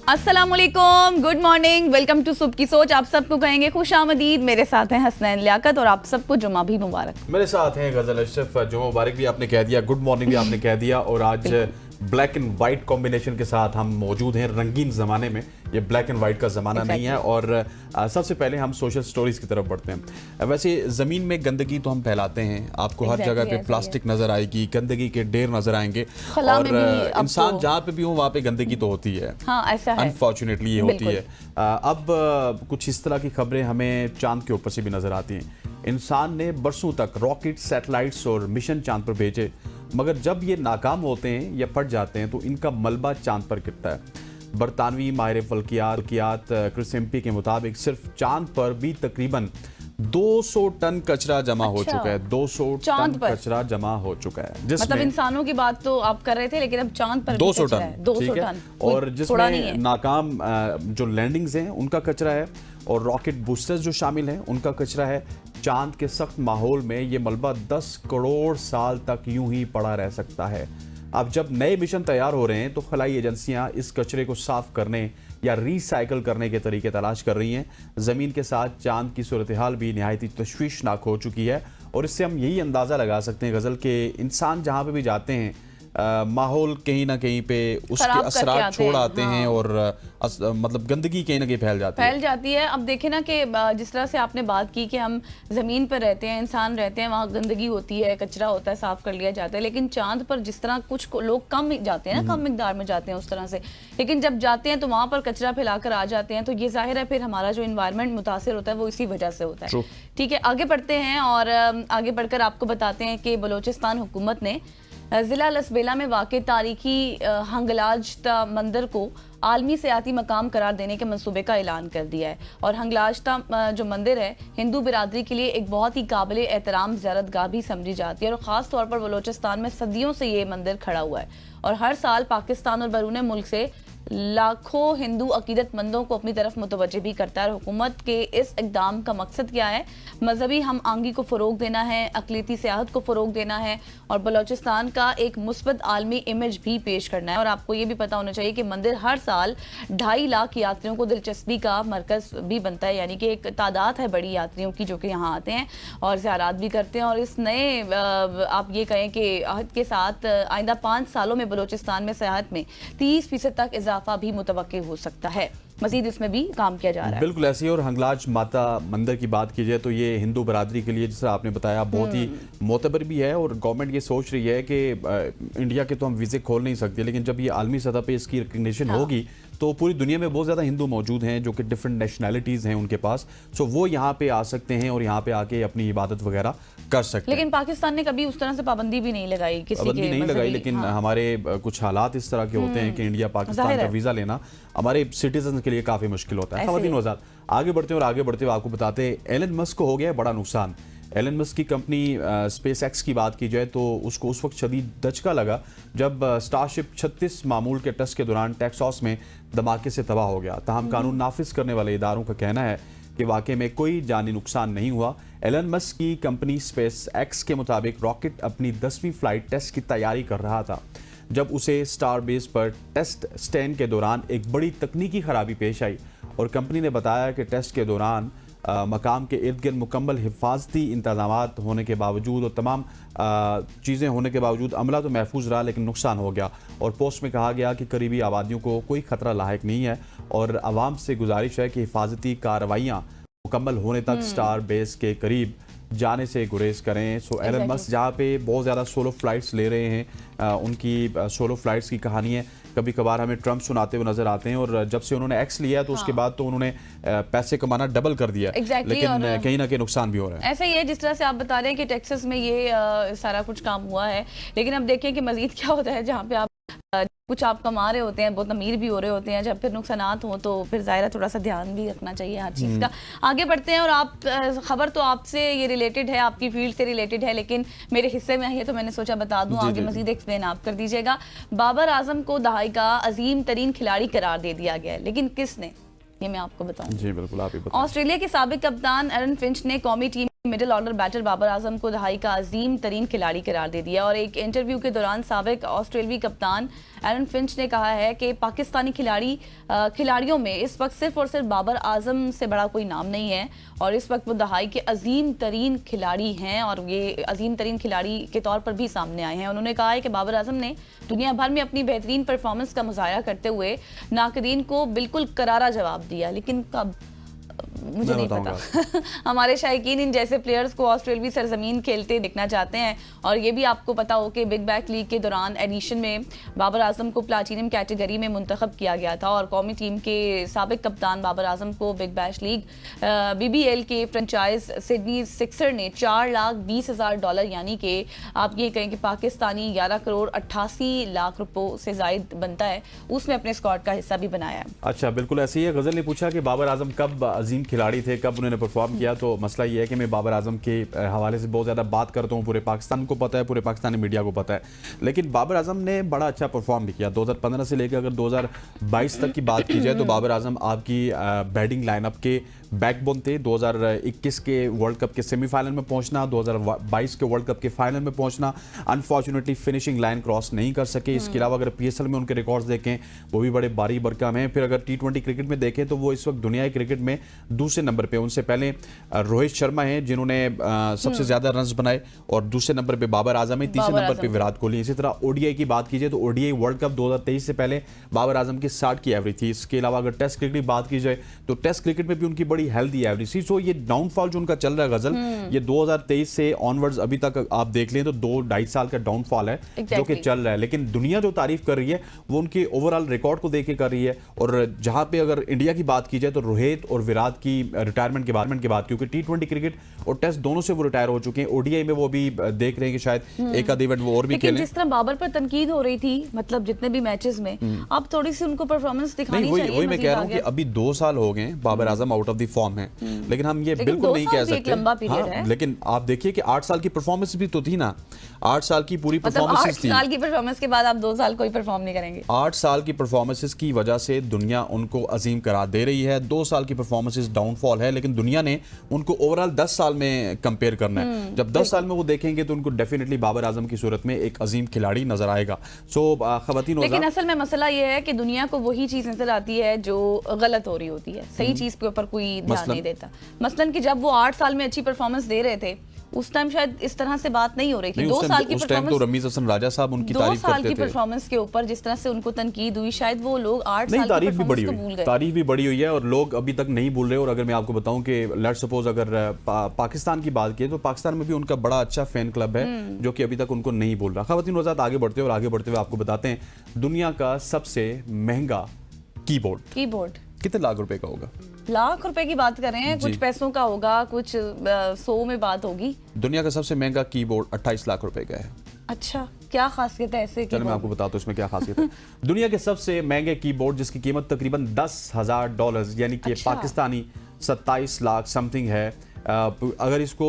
अस्सलाम वालेकुम, good morning, welcome to सुबह की सोच। आप सबको कहेंगे खुश आमदीद। मेरे साथ हैं हसनैन लियाकत और आप सबको जुमा भी मुबारक। मेरे साथ हैं गजल अशरफ। जुमा मुबारक भी आपने कह दिया, गुड मॉर्निंग भी आपने कह दिया। और आज ब्लैक एंड वाइट कॉम्बिनेशन के साथ हम मौजूद हैं रंगीन ज़माने में। ये ब्लैक एंड वाइट का ज़माना नहीं है। और सबसे पहले हम सोशल स्टोरीज की तरफ बढ़ते हैं। वैसे ज़मीन में गंदगी तो हम फैलाते हैं, आपको हर जगह पे प्लास्टिक नज़र आएगी, गंदगी के ढेर नज़र आएंगे, और इंसान जहाँ पे भी हो वहाँ पे गंदगी तो होती है। हाँ, ऐसा है, अनफॉर्चुनेटली ये होती है। अब कुछ इस तरह की खबरें हमें चांद के ऊपर से भी नज़र आती हैं। इंसान ने बरसों तक रॉकेट, सैटेलाइट्स और मिशन चांद पर भेजे, मगर जब ये नाकाम होते हैं या फट जाते हैं तो इनका मलबा चांद पर गिरता है। बरतानवी माहिर फल्कियात क्रिस एम्पी के मुताबिक सिर्फ चांद पर भी तकरीबन 200 टन कचरा जमा हो चुका है। 200 टन कचरा जमा हो चुका है, जिसमें मतलब इंसानों की बात तो आप कर रहे थे, लेकिन अब चांद पर 200 टन, 200 टन, और जिसमें नाकाम जो लैंडिंग्स हैं उनका कचरा है, और रॉकेट बूस्टर्स जो शामिल हैं उनका कचरा है। चांद के सख्त माहौल में ये मलबा 10 करोड़ साल तक यूं ही पड़ा रह सकता है। अब जब नए मिशन तैयार हो रहे हैं तो खलाई एजेंसियां इस कचरे को साफ करने या रिसाइकल करने के तरीके तलाश कर रही हैं। ज़मीन के साथ चांद की सूरत हाल भी निहायती तशवीशनाक हो चुकी है, और इससे हम यही अंदाज़ा लगा सकते हैं गज़ल के इंसान जहाँ पे भी जाते हैं माहौल कहीं ना कहीं पे उसके असरात छोड़ आते हैं, और मतलब गंदगी कहीं ना कहीं फैल जाती है। अब देखें ना कि जिस तरह से आपने बात की कि हम ज़मीन पर रहते हैं, इंसान रहते हैं, वहाँ गंदगी होती है, कचरा होता है, साफ़ कर लिया जाता है। लेकिन चांद पर जिस तरह कुछ लोग कम जाते हैं ना, कम मिकदार में जाते हैं उस तरह से, लेकिन जब जाते हैं तो वहाँ पर कचरा फैलाकर आ जाते हैं, तो ये जाहिर है फिर हमारा जो इन्वायरमेंट मुतासिर होता है वो इसी वजह से होता है। ठीक है, आगे बढ़ते हैं और आगे बढ़कर आपको बताते हैं कि बलोचिस्तान हुकूमत ने ज़िला लसबेला में वाक़े तारीखी हंगलाजता मंदिर को आलमी सियाती मकाम करार देने के मंसूबे का ऐलान कर दिया है। और हंगलाजता जो मंदिर है हिंदू बिरादरी के लिए एक बहुत ही काबिल एहतराम ज़ियारतगाह भी समझी जाती है, और ख़ास तौर पर बलोचिस्तान में सदियों से ये मंदिर खड़ा हुआ है, और हर साल पाकिस्तान और बैरून मुल्क से लाखों हिंदू अकीदतमंदों को अपनी तरफ मुतवज्जे भी करता है। हुकूमत के इस इक़दाम का मकसद क्या है? मजहबी हम आंगी को फ़रोग देना है, अक़लीती सियाहत को फ़रोग देना है, और बलोचिस्तान का एक मुस्बत आलमी इमेज भी पेश करना है। और आपको ये भी पता होना चाहिए कि मंदिर हर साल 2.5 लाख यात्रियों को दिलचस्पी का मरकज़ भी बनता है, यानी कि एक तादाद है बड़ी यात्रियों की जो कि यहाँ आते हैं और ज़ियारत भी करते हैं। और इस नए आप ये कहें कि अहद के साथ आइंदा 5 सालों में बलोचिस्तान में सियाहत में 30% तक इजाफा भी मुतवक्के हो सकता है। मजीद इसमें भी काम किया जा रहा है। बिल्कुल ऐसे ही। और हंगलाज माता मंदिर की बात की जाए तो ये हिंदू बरादरी के लिए, जैसे आपने बताया, बहुत ही मोतबर भी है, और गवर्नमेंट ये सोच रही है कि इंडिया के तो हम वीज़े खोल नहीं सकते, लेकिन जब ये आलमी सतह पे इसकी रिकग्निशन होगी तो पूरी दुनिया में बहुत ज़्यादा हिंदू मौजूद हैं जो कि डिफरेंट नेशनैलिटीज़ हैं उनके पास, सो वो यहाँ पे आ सकते हैं और यहाँ पे आके अपनी इबादत वगैरह कर सकते हैं। लेकिन पाकिस्तान ने कभी उस तरह से पाबंदी भी नहीं लगाई, पाबंदी नहीं लगाई, लेकिन हमारे कुछ हालात इस तरह के होते हैं कि इंडिया पाकिस्तान का वीज़ा लेना हमारे सिटीजन के लिए काफ़ी मुश्किल होता है। ख़वातीन व हज़रात, आगे बढ़ते हैं और आगे बढ़ते हुए आपको बताते हैं एलन मस्क को हो गया बड़ा नुकसान। एलन मस्क की कंपनी स्पेस एक्स की बात की जाए तो उसको उस वक्त शदीद दचका लगा जब स्टारशिप 36 मामूल के टेस्ट के दौरान टेक्सास में धमाके से तबाह हो गया। ताहम कानून नाफिज करने वाले इदारों का कहना है कि वाकई में कोई जानी नुकसान नहीं हुआ। एलन मस्क की कंपनी स्पेस एक्स के मुताबिक रॉकेट अपनी 10वीं फ्लाइट टेस्ट की तैयारी कर रहा था जब उसे स्टार बेस पर टेस्ट स्टैंड के दौरान एक बड़ी तकनीकी खराबी पेश आई, और कंपनी ने बताया कि टेस्ट के दौरान मकाम के इर्द गिर्द मुकम्मल हिफाजती इंतज़ामात होने के बावजूद और तमाम चीज़ें होने के बावजूद अमला तो महफूज रहा, लेकिन नुकसान हो गया। और पोस्ट में कहा गया कि करीबी आबादियों को कोई ख़तरा लायक नहीं है, और आवाम से गुजारिश है कि हिफाजती कार्रवाइयाँ मुकम्मल होने तक स्टार बेस के करीब जाने से गुरेज करें। सो एलन मस्क जहाँ पे बहुत ज़्यादा सोलो फ्लाइट्स ले रहे हैं, उनकी सोलो फ्लाइट्स की कहानी है। कभी कभार हमें ट्रम्प सुनाते हुए नजर आते हैं, और जब से उन्होंने एक्स लिया तो उसके बाद तो उन्होंने पैसे कमाना डबल कर दिया, लेकिन कहीं ना कहीं नुकसान भी हो रहा है। ऐसा ही है जिस तरह से आप बता रहे हैं कि टेक्सास में ये सारा कुछ काम हुआ है, लेकिन अब देखें कि मजीद क्या होता है। जहाँ पे आप कुछ आप कमा रहे होते हैं, बहुत अमीर भी हो रहे होते हैं, जब फिर नुकसानात हो तो फिर ज़ाहिर थोड़ा सा ध्यान भी रखना चाहिए हर चीज़ का। आगे बढ़ते हैं और आप खबर तो आपसे ये रिलेटेड है, आपकी फील्ड से रिलेटेड है, लेकिन मेरे हिस्से में है तो मैंने सोचा बता दूं, आगे मजीद एक्सप्लेन आप कर दीजिएगा। बाबर आजम को दहाई का अजीम तरीन खिलाड़ी करार दे दिया गया है, लेकिन किसने, ये मैं आपको बताऊं। जी बिल्कुल, आप ही बताएं। ऑस्ट्रेलिया के साबिक कप्तान एरन फिंच ने कौमी team middle order batter Babar Azam को दहाई का अजीम तरीन खिलाड़ी करार दे दिया। और एक इंटरव्यू के दौरान साबिक ऑस्ट्रेलियाई कप्तान एरन फिंच ने कहा है कि पाकिस्तानी खिलाड़ियों में इस वक्त सिर्फ और सिर्फ बाबर आजम से बड़ा कोई नाम नहीं है और इस वक्त वो दहाई के अजीम तरीन खिलाड़ी हैं और ये अजीम तरीन खिलाड़ी के तौर पर भी सामने आए हैं। उन्होंने कहा है कि बाबर आजम ने दुनिया भर में अपनी बेहतरीन परफॉर्मेंस का मुजाहरा करते हुए नाकदीन को बिल्कुल करारा जवाब दिया, लेकिन कब मुझे नहीं पता। हमारे शायकीन इन जैसे प्लेयर्स को ऑस्ट्रेलियाई सरजमीन खेलते दिखना चाहते हैं। और ये भी आपको पता हो कि बिग बैश लीग के दौरान एडिशन में बाबर आजम को प्लाटिनम कैटेगरी में मुंतखब किया गया था और कौमी टीम के साबिक कप्तान बाबर आजम को बिग बैश लीग BBL के फ्रेंचाइज सिडनी सिक्सर ने $4,20,000 यानी कि आप ये कहें कि पाकिस्तानी 11 करोड़ 88 लाख रुपयों से जायद बनता है, उसमें अपने स्क्वाड का हिस्सा भी बनाया है। अच्छा, बिल्कुल ऐसे ही है। गजल ने पूछा कि बाबर आजम कब अजीम खिलाड़ी थे, कब उन्होंने परफॉर्म किया। तो मसला ये है कि मैं बाबर आजम के हवाले से बहुत ज़्यादा बात करता हूँ, पूरे पाकिस्तान को पता है, पूरे पाकिस्तानी मीडिया को पता है, लेकिन बाबर आजम ने बड़ा अच्छा परफॉर्म भी किया। 2015 से लेकर अगर 2022 तक की बात की जाए तो बाबर आजम आपकी बैटिंग लाइनअप के बैकबोन थे। 2021 के वर्ल्ड कप के सेमीफाइनल में पहुंचना, 2022 के वर्ल्ड कप के फाइनल में पहुंचना, अनफॉर्चुनेटली फिनिशिंग लाइन क्रॉस नहीं कर सके। इसके अलावा अगर PSL में उनके रिकॉर्ड्स देखें वो भी बड़े बारी बरकम हैं। फिर अगर T20 क्रिकेट में देखें तो वो इस वक्त दुनियाई क्रिकेट में दूसरे नंबर पे, उनसे पहले रोहित शर्मा हैं जिन्होंने सबसे ज्यादा रन्स बनाए और दूसरे नंबर पे बाबर आजम है, तीसरे नंबर पे विराट कोहली। इसी तरह ODI की बात कीजिए तो ODI वर्ल्ड कप 2023 से पहले बाबर आजम की 60 की एवरेज थी। इसके अलावा अगर टेस्ट क्रिकेट की बात की जाए तो टेस्ट क्रिकेट में भी उनकी बड़ी हेल्दी एवरेज थी। सो ये डाउनफॉल जो उनका चल रहा है गजल, ये 2023 से ऑनवर्ड्स अभी तक आप देख लें तो 2-2.5 साल का डाउनफॉल है जो कि चल रहा है। लेकिन दुनिया जो तारीफ कर रही है वो उनके ओवरऑल रिकॉर्ड को देख के कर रही है। और जहां पे अगर इंडिया की बात की जाए तो रोहित और विराट की रिटायरमेंट के बाद क्योंकि T20 क्रिकेट और टेस्ट दोनों से वो रिटायर हो चुके हैं, ODI में वो भी देख रहे हैं कि शायद एक आध इवेंट वो और भी खेलें। जिस तरह बाबर पर तनकीद हो रही थी, मतलब जितने भी मैचेस में, अब थोड़ी सी उनको परफॉर्मेंस दिखानी चाहिए। वही मैं कह रहा हूं कि अभी 2 साल हो गए Babar Azam out of the form है, लेकिन हम ये बिल्कुल नहीं कह सकते। लंबा पीरियड है। लेकिन आप देखिए कि 8 साल की परफॉर्मेंस भी तो थी ना, 8 साल की पूरी मतलब परफॉर्मेंस थी। 8 साल की परफॉर्मेंस के बाद आप 2 साल कोई परफॉर्म नहीं करेंगे। 8 साल की परफॉर्मेंसेस की वजह से दुनिया उनको अजीम करार दे रही है। 2 साल की परफॉर्मेंसेस डाउनफॉल है, लेकिन दुनिया ने उनको ओवरऑल 10 साल में कंपेयर करना है। जब 10 साल में वो देखेंगे तो उनको डेफिनेटली बाबर आजम की सूरत में एक अजीम खिलाड़ी नजर आएगा। सो खवातीन, लेकिन असल में मसला ये है कि दुनिया को वही चीज नजर आती है जो गलत हो रही होती है, सही चीज के ऊपर कोई ध्यान नहीं देता। मसलन कि जब वो 8 साल में अच्छी परफॉर्मेंस दे रहे थे उस टाइम शायद इस तरह से बात नहीं हो रही थी। 2 साल की परफॉर्मेंस, तो रमीज हसन राजा साहब उनकी तारीफ करते थे। 2 साल की परफॉर्मेंस के ऊपर जिस तरह से उनको तनकीद हुई, शायद वो लोग 8 साल की परफॉर्मेंस को भूल गए। तारीफ भी बड़ी हुई है और लोग अभी तक नहीं भूल रहे। और अगर मैं आपको बताऊं कि लेट्स सपोज अगर पाकिस्तान की बात की तो पाकिस्तान में भी उनका बड़ा अच्छा फैन क्लब है जो कि अभी तक उनको नहीं भूल रहा। खवातीन वज़ात आगे बढ़ते हुए आपको बताते हैं दुनिया का सबसे महंगा कीबोर्ड कितने लाख रुपए का होगा। लाख रुपए की बात कर रहे हैं, कुछ पैसों का होगा, कुछ 100 में बात होगी। दुनिया का सबसे महंगा कीबोर्ड 28 लाख रुपए का है। अच्छा, क्या खासियत है ऐसे? चलो मैं आपको बताता हूँ इसमें क्या खासियत है। दुनिया के सबसे महंगे कीबोर्ड जिसकी कीमत तकरीबन $10,000 यानी कि पाकिस्तानी 27 लाख समथिंग है। अगर इसको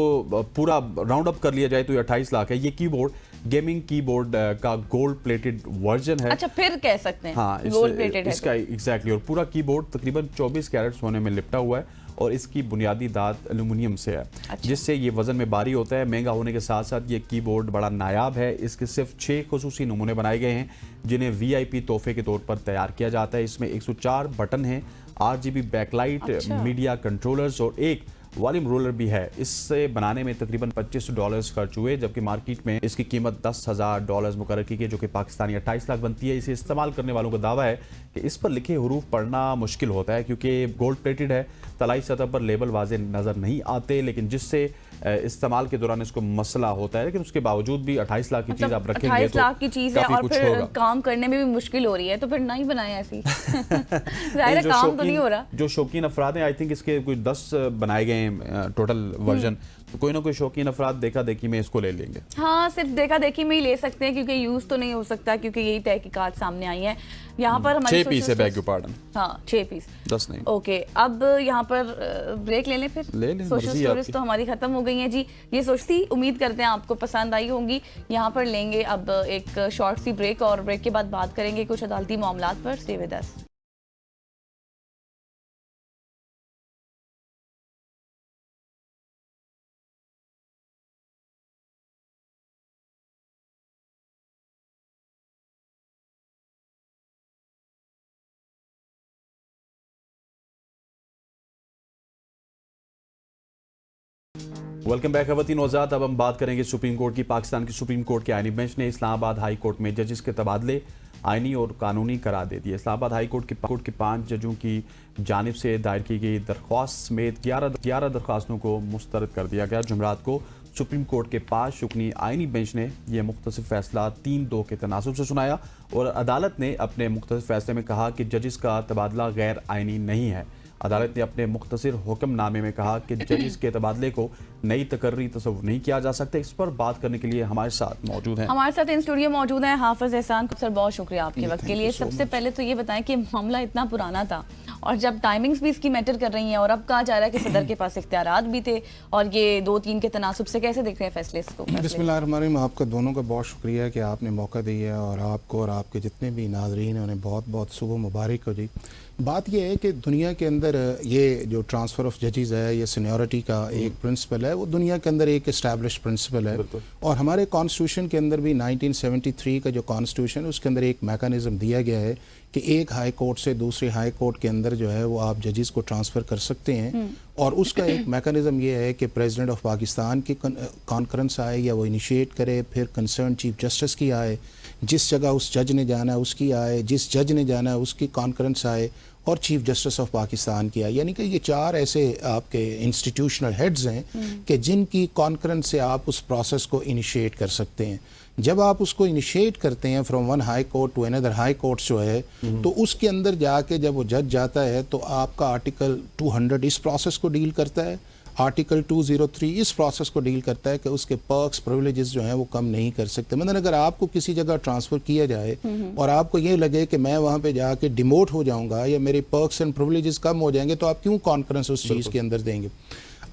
पूरा राउंड अप कर लिया जाए तो ये 28 लाख है। ये कीबोर्ड गेमिंग कीबोर्ड का गोल्ड प्लेटेड वर्जन है। अच्छा, फिर कह सकते हैं हाँ, गोल्ड प्लेटेड है इसका एग्जैक्टली। और पूरा कीबोर्ड तकरीबन 24 कैरेट सोने में लिपटा हुआ है और इसकी बुनियादी धात एल्यूमिनियम से है। अच्छा। जिससे ये वजन में भारी होता है। महंगा होने के साथ साथ ये कीबोर्ड बड़ा नायाब है। इसके सिर्फ 6 खुसूसी नमूने बनाए गए हैं जिन्हें VIP तोहफे के तौर पर तैयार किया जाता है। इसमें 104 बटन हैं, RGB बैकलाइट, मीडिया कंट्रोलर्स और एक वॉल्यूम रोलर भी है। इससे बनाने में तकरीबन $25 खर्च हुए, जबकि मार्केट में इसकी कीमत $10,000 मुकर्रर की गई जो कि पाकिस्तानी 28 लाख बनती है। इसे इस्तेमाल करने वालों का दावा है कि इस पर लिखे हरूफ पढ़ना मुश्किल होता है क्योंकि गोल्ड प्लेटेड है। तलाई सतह पर लेबल वाजे नज़र नहीं आते, लेकिन जिससे इस्तेमाल के दौरान इसको मसला होता है। लेकिन उसके बावजूद भी 28 लाख की चीज़ आप रखेंगे 28 लाख की चीज़ है और फिर काम करने में भी मुश्किल हो रही है, तो फिर नहीं बनाए ऐसी। ज़ाहिर है काम तो नहीं हो रहा। जो शौकीन अफराद हैं, आई थिंक इसके कुछ 10 बनाए गए हैं टोटल वर्जन, तो कोई ना कोई शौकीन अफराद देखा देखी में इसको ले लेंगे। हाँ, सिर्फ देखा देखी में ही ले सकते हैं क्योंकि यूज तो नहीं हो सकता, क्योंकि यही तहकीकात सामने आई है। यहाँ पर हमारे 6 पीस है, बैग यू पार्डन। हाँ, 6 पीस, 10 नहीं। ओके, अब यहाँ पर ब्रेक ले लें फिर। ले लें, सोशल स्टोरीज तो हमारी खत्म हो गई हैं जी। ये सोचती उम्मीद करते हैं आपको पसंद आई होंगी। यहाँ पर लेंगे अब एक शॉर्ट सी ब्रेक और ब्रेक के बाद बात करेंगे कुछ अदालती मामलात पर। Stay with us. Welcome back खवातीन औजात। अब हम बात करेंगे सुप्रीम कोर्ट की। पाकिस्तान की सुप्रीम कोर्ट के आईनी बेंच ने इस्लामाबाद हाई कोर्ट में जजेस के तबादले आईनी और कानूनी करार दे दिए। इस्लामाबाद हाई कोर्ट के 5 जजों की जानिब से दायर की गई दरख्वास्त समेत 11 दरख्वास्तों को मुस्तरद कर दिया गया। जुमरात को सुप्रीम कोर्ट के 5 रुकनी आईनी बेंच ने यह मुख्तसर फैसला 3-2 के तनासुब से सुनाया और अदालत ने अपने मुख्तसर फैसले में कहा कि जजेस का तबादला गैर आईनी नहीं है। अदालत ने अपने मुख्तसर हुक्मनामे में कहा कि जजेस के तबादले को नई तकर्री तस्वुर नहीं किया जा सकता। इस पर बात करने के लिए हमारे साथ मौजूद हैं, हमारे साथ इन स्टूडियो मौजूद हैं हाफिज एहसान। सर बहुत शुक्रिया आपके वक्त के लिए। सबसे पहले तो ये बताएं कि मामला इतना पुराना था और जब टाइमिंग्स भी इसकी मैटर कर रही हैं और अब कहा जा रहा है कि सदर के पास इख्तियारात भी थे और ये 2-3 के तनासुब से कैसे देख रहे हैं फैसले को? बिस्मिल्लाहिर्रहमानिर्रहीम। आपका दोनों का बहुत शुक्रिया कि आपने मौका दिया और आपको और आपके जितने भी नाज़रीन हैं उन्हें बहुत बहुत सुबह मुबारक हो जी। बात यह है कि दुनिया के अंदर ये जो ट्रांसफ़र ऑफ जजेस है, ये सीनियरिटी का एक प्रिंसिपल है, वो दुनिया के अंदर एक इस्टेब्लिश प्रिंसिपल है और हमारे कॉन्स्टिट्यूशन के अंदर भी 1973 का जो कॉन्स्टिट्यूशन है उसके अंदर एक मैकेनिज़्म दिया गया है कि एक हाई कोर्ट से दूसरे हाई कोर्ट के अंदर जो है वो आप जजेस को ट्रांसफ़र कर सकते हैं और उसका एक मैकेनिज़्म ये है कि प्रेसिडेंट ऑफ पाकिस्तान की कॉन्फ्रेंस आए या वो इनिशिएट करे, फिर कंसर्न चीफ जस्टिस की आए, जिस जगह उस जज ने जाना है उसकी आए, जिस जज ने जाना है उसकी कॉन्फ्रेंस आए और चीफ जस्टिस ऑफ पाकिस्तान की आए। यानी कि ये 4 ऐसे आपके इंस्टीट्यूशनल हेड्स हैं कि जिनकी कॉन्फ्रेंस से आप उस प्रोसेस को इनिशिएट कर सकते हैं। जब आप उसको इनिशिएट करते हैं from one high court to another high court जो है तो उसके अंदर जाके जब वो जज जाता है तो आपका आर्टिकल 200 इस प्रोसेस को डील करता है, आर्टिकल 203 इस प्रोसेस को डील करता है कि उसके पर्क्स प्रिविलेजेस जो हैं वो कम नहीं कर सकते। मतलब अगर आपको किसी जगह ट्रांसफ़र किया जाए और आपको ये लगे कि मैं वहाँ पे जाके डिमोट हो जाऊँगा या मेरे पर्क्स एंड प्रिविलेजेस कम हो जाएंगे तो आप क्यों कॉन्फ्रेंस उस चीज़ के अंदर देंगे?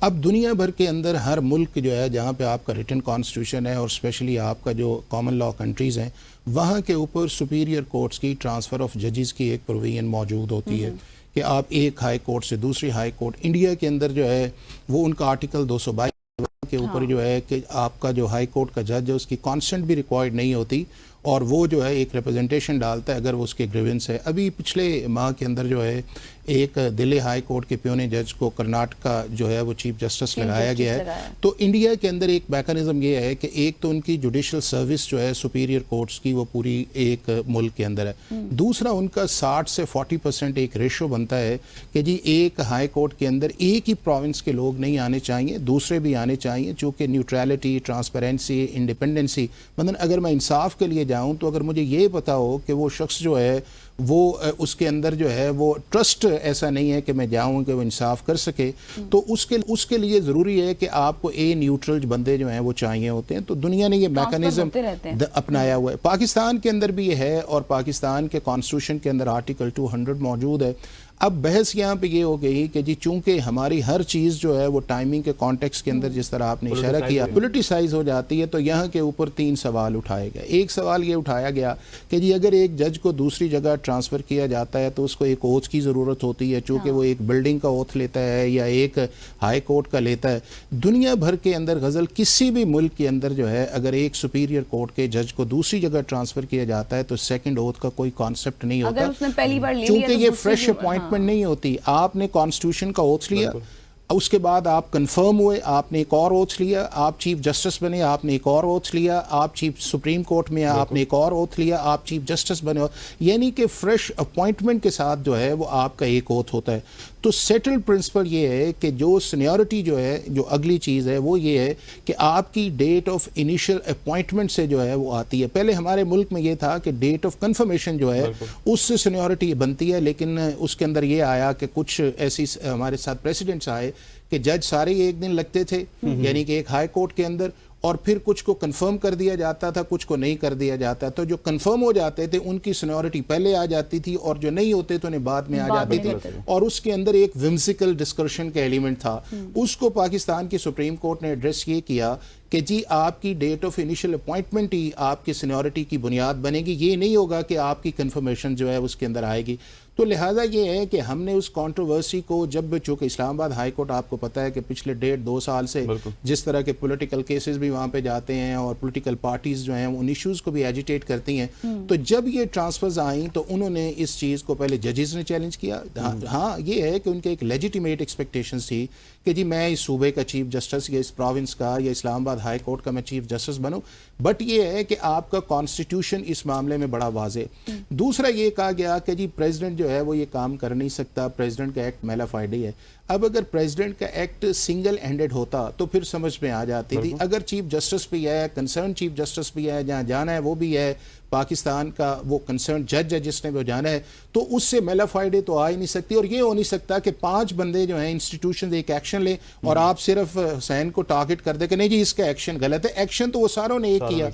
अब दुनिया भर के अंदर हर मुल्क जो है जहाँ पे आपका रिटन कॉन्स्टिट्यूशन है और स्पेशली आपका जो कॉमन लॉ कंट्रीज़ हैं वहाँ के ऊपर सुपीरियर कोर्ट्स की ट्रांसफ़र ऑफ जजेस की एक प्रोविजन मौजूद होती है कि आप एक हाई कोर्ट से दूसरी हाई कोर्ट, इंडिया के अंदर जो है वो उनका आर्टिकल 222 के ऊपर जो है कि आपका जो हाई कोर्ट का जज है उसकी कॉन्सेंट भी रिक्वायर्ड नहीं होती और वो जो है एक रिप्रेजेंटेशन डालता है अगर वो उसके ग्रीवेंस है। अभी पिछले माह के अंदर जो है एक दिल्ली हाई कोर्ट के प्योने जज को कर्नाटका जो है वो चीफ जस्टिस लगाया गया है। तो इंडिया के अंदर एक मैकेनिज्म ये है कि एक तो उनकी जुडिशल सर्विस जो है सुपीरियर कोर्ट्स की वो पूरी एक मुल्क के अंदर है, दूसरा उनका 60 से 40% एक रेशो बनता है कि जी एक हाई कोर्ट के अंदर एक ही प्रोविंस के लोग नहीं आने चाहिए, दूसरे भी आने चाहिए, चूँकि न्यूट्रलिटी, ट्रांसपेरेंसी, इंडिपेंडेंसी। मतलब अगर मैं इंसाफ के लिए जाऊँ तो अगर मुझे ये पता हो कि वो शख्स जो है वो उसके अंदर जो है वो ट्रस्ट ऐसा नहीं है कि मैं जाऊं कि वो इंसाफ कर सके, तो उसके लिए ज़रूरी है कि आपको न्यूट्रल बंदे जो हैं वो चाहिए होते हैं। तो दुनिया ने ये मैकेनिज्म अपनाया हुआ है, पाकिस्तान के अंदर भी ये है और पाकिस्तान के कॉन्स्टिट्यूशन के अंदर आर्टिकल 200 मौजूद है। अब बहस यहाँ पे ये हो गई कि जी चूंकि हमारी हर चीज़ जो है वो टाइमिंग के कॉन्टेक्स्ट के अंदर जिस तरह आपने इशारा किया पोलिटिसाइज हो जाती है, तो यहाँ के ऊपर 3 सवाल उठाए गए। एक सवाल ये उठाया गया कि जी अगर एक जज को दूसरी जगह ट्रांसफ़र किया जाता है तो उसको एक ओथ की ज़रूरत होती है, चूँकि वो एक बिल्डिंग का ओथ लेता है या एक हाई कोर्ट का लेता है। दुनिया भर के अंदर गज़ल किसी भी मुल्क के अंदर जो है अगर एक सुपीरियर कोर्ट के जज को दूसरी जगह ट्रांसफ़र किया जाता है तो सेकेंड ओथ का कोई कॉन्सेप्ट नहीं होता, चूँकि ये फ्रेश अपॉइंटमेंट नहीं होती। आपने कॉन्स्टिट्यूशन का ओथ लिया, उसके बाद आप कंफर्म हुए, आपने एक और ओथ लिया, आप चीफ जस्टिस बने, आपने एक और ओथ लिया, आप चीफ सुप्रीम कोर्ट में आपने एक और ओथ लिया, आप चीफ जस्टिस बने, यानी कि फ्रेश अपॉइंटमेंट के साथ जो है वो आपका एक ओथ होता है। तो सेटल्ड प्रिंसिपल ये है कि जो सीनियरिटी जो है, जो अगली चीज़ है वो ये है कि आपकी डेट ऑफ इनिशियल अपॉइंटमेंट से जो है वो आती है। पहले हमारे मुल्क में ये था कि डेट ऑफ कंफर्मेशन जो है उससे सीनियरिटी बनती है, लेकिन उसके अंदर ये आया कि कुछ ऐसी हमारे साथ प्रेसिडेंट्स आए कि जज सारे एक दिन लगते थे, यानी कि एक हाई कोर्ट के अंदर, और फिर कुछ को कंफर्म कर दिया जाता था, कुछ को नहीं कर दिया जाता। तो जो कंफर्म हो जाते थे उनकी सीनियरिटी पहले आ जाती थी और जो नहीं होते तो उन्हें बाद में आ जाती थी, और उसके अंदर एक विम्सिकल डिस्कशन का एलिमेंट था। उसको पाकिस्तान की सुप्रीम कोर्ट ने एड्रेस ये किया कि जी आपकी डेट ऑफ इनिशियल अपॉइंटमेंट ही आपकी सीनियरिटी की बुनियाद बनेगी, ये नहीं होगा कि आपकी कंफर्मेशन जो है उसके अंदर आएगी। تو لہٰذا یہ ہے کہ ہم نے اس کانٹروورسی کو جب چونکہ اسلام آباد ہائی کورٹ آپ کو پتہ ہے کہ پچھلے 1.5-2 سال سے جس طرح کے پولیٹیکل کیسز بھی وہاں پہ جاتے ہیں اور پولیٹیکل پارٹیز جو ہیں ان ایشوز کو بھی ایجیٹیٹ کرتی ہیں، تو جب یہ ٹرانسفرز آئیں تو انہوں نے اس چیز کو پہلے ججز نے چیلنج کیا. ہاں یہ ہے کہ ان کے ایک لیجیٹیمیٹ ایکسپیکٹیشنز تھی کہ جی میں اس صوبے کا چیف جسٹس یا اس پروونس کا یا اسلام آباد ہائی کورٹ کا میں چیف جسٹس بنوں، بٹ یہ ہے کہ آپ کا کانسٹیٹیوشن اس معاملے میں بڑا واضح. دوسرا یہ کہا گیا کہ جی پریزیڈنٹ جو ہے وہ یہ کام کر نہیں سکتا، پریزیڈنٹ کا ایکٹ میلا فائڈی ہے. اب اگر پریزیڈنٹ کا ایکٹ سنگل ہینڈڈ ہوتا تو پھر سمجھ میں آ جاتی تھی. اگر چیف جسٹس بھی ہے، کنسرن چیف جسٹس بھی ہے، جہاں جانا ہے وہ بھی ہے، پاکستان کا وہ کنسرن جج ہے جس نے وہ جانا ہے، تو اس سے میلا فائڈے تو آ ہی نہیں سکتی. اور یہ ہو نہیں سکتا کہ 5 بندے جو ہیں انسٹیٹیوشن ایک ایکشن لیں اور آپ صرف حسین کو ٹارگٹ کر دیں کہ نہیں جی اس کا ایکشن غلط ہے. ایکشن تو وہ ساروں نے ایک کیا.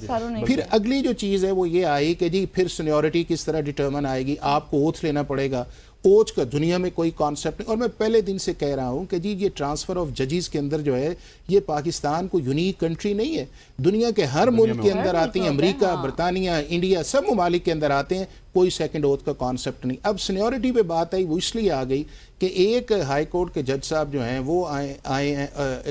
پھر اگلی جو چیز ہے وہ یہ آئی کہ جی پھر سینیورٹی کس طرح ڈٹرمن آئے گی، آپ کو اوتھ لینا پڑے گا. اوچ کا دنیا میں کوئی کانسیپٹ نہیں. اور میں پہلے دن سے کہہ رہا ہوں کہ جی یہ ٹرانسفر آف ججز کے اندر جو ہے یہ پاکستان کو یونیک کنٹری نہیں ہے، دنیا کے ہر ملک کے اندر آتی ہیں، امریکہ، برطانیہ، انڈیا، سب ممالک کے اندر آتے ہیں، کوئی سیکنڈ اوتھ کا کانسیپٹ نہیں. اب سینیورٹی پہ بات آئی، وہ اس لیے آ گئی کہ ایک ہائی کورٹ کے جج صاحب جو ہیں وہ آئے ہیں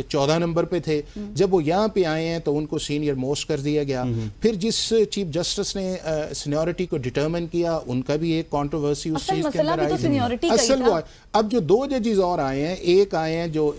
14 نمبر پہ تھے. جب وہ یہاں پہ آئے ہیں تو ان کو سینئر موسٹ کر دیا گیا. پھر جس چیف جسٹس نے سینیورٹی کو ڈٹرمن کیا ان کا بھی ایک کانٹروورسی اس چیز کے اندر آئی. اصل وہ اب جو 2 ججز اور آئے ہیں، ایک آئے ہیں جو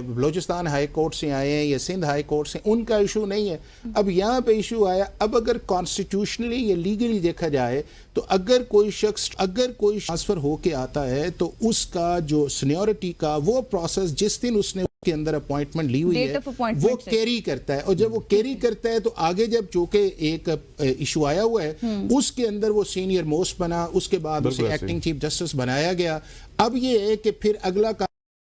بلوچستان ہائی کورٹ سے آئے ہیں یا سندھ ہائی کورٹ سے، ان کا ایشو نہیں ہے. اب یہاں پہ ایشو آیا. اب اگر کانسٹیٹیوشنلی یا لیگلی دیکھا جائے تو اگر کوئی ٹرانسفر ہو کے آتا ہے تو اس کا جو سینیورٹی کا وہ پروسیس جس دن اس نے کے اندر اپوائنٹمنٹ لی ہوئی ہے وہ کیری کرتا ہے. اور جب وہ کیری کرتا ہے تو آگے جب چونکہ ایک ایشو آیا ہوا ہے اس کے اندر وہ سینئر موسٹ بنا، اس کے بعد اسے ایکٹنگ چیف جسٹس بنایا گیا. اب یہ ہے کہ پھر اگلا کام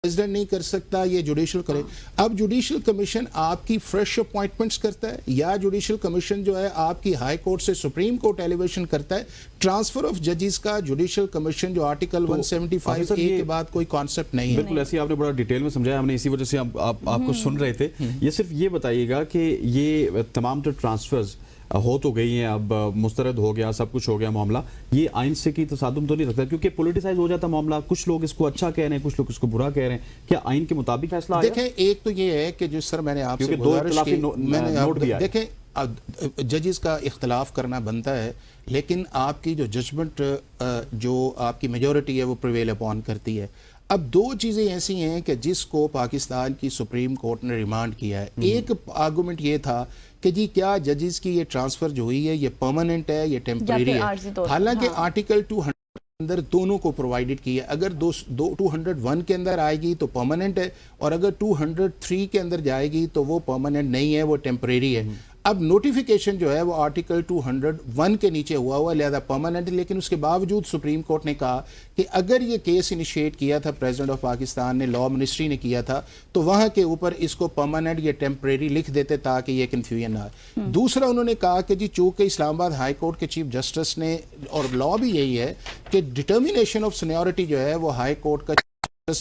پریزیڈنٹ نہیں کر سکتا، یہ جوڈیشل کرے. اب جوڈیشل کمیشن آپ کی فریش اپوائنٹمنٹس کرتا ہے یا جوڈیشل کمیشن جو ہے آپ کی ہائی کورٹ سے سپریم کورٹ ایلیویشن کرتا ہے. ٹرانسفر آف ججز کا جوڈیشل کمیشن جو آرٹیکل 175 اے کے بعد کوئی کانسیپٹ نہیں ہے. بالکل ایسے آپ نے بڑا ڈیٹیل میں سمجھایا، ہم نے اسی وجہ سے آپ کو سن رہے تھے. یہ صرف یہ بتائیے گا کہ یہ تمام جو ٹرانسفرز ہو تو گئی ہیں، اب مسترد ہو گیا، سب کچھ ہو گیا معاملہ، یہ آئین سے کی تصادم تو نہیں رکھتا کیونکہ پولیٹیسائز ہو جاتا معاملہ؟ کچھ لوگ اس کو اچھا کہہ رہے ہیں، کچھ لوگ اس کو برا کہہ رہے ہیں. کیا آئین کے مطابق فیصلہ آیا؟ دیکھیں ایک تو یہ ہے کہ جس سر میں نے آپ سے گزارش کی، دیکھیں ججز کا اختلاف کرنا بنتا ہے لیکن آپ کی جو ججمنٹ جو آپ کی میجورٹی ہے وہ پریویل اپون کرتی ہے. اب 2 چیزیں ایسی ہیں کہ جس کو پاکستان کی سپریم کورٹ نے ریمانڈ کیا ہے. ایک آرگومنٹ یہ تھا کہ جی کیا ججز کی یہ ٹرانسفر جو ہوئی ہے یہ پرماننٹ ہے یا ٹیمپریری ہے. حالانکہ آرٹیکل 200 اندر دونوں کو پرووائڈڈ کیا ہے. اگر 201 کے اندر آئے گی تو پرماننٹ ہے اور اگر 203 کے اندر جائے گی تو وہ پرماننٹ نہیں ہے، وہ ٹیمپریری ہے. اب نوٹیفیکیشن جو ہے وہ آرٹیکل 201 کے نیچے ہوا لہذا پرماننٹ. لیکن اس کے باوجود سپریم کورٹ نے کہا کہ اگر یہ کیس انیشیٹ کیا تھا پریزیڈنٹ آف پاکستان نے، لا منسٹری نے کیا تھا، تو وہاں کے اوپر اس کو پرماننٹ یا ٹیمپریری لکھ دیتے تاکہ یہ کنفیوژن نہ آئے. دوسرا انہوں نے کہا کہ جی چونکہ اسلام آباد ہائی کورٹ کے چیف جسٹس نے، اور لا بھی یہی ہے کہ ڈٹرمینیشن آف سینیورٹی جو ہے وہ ہائی کورٹ کا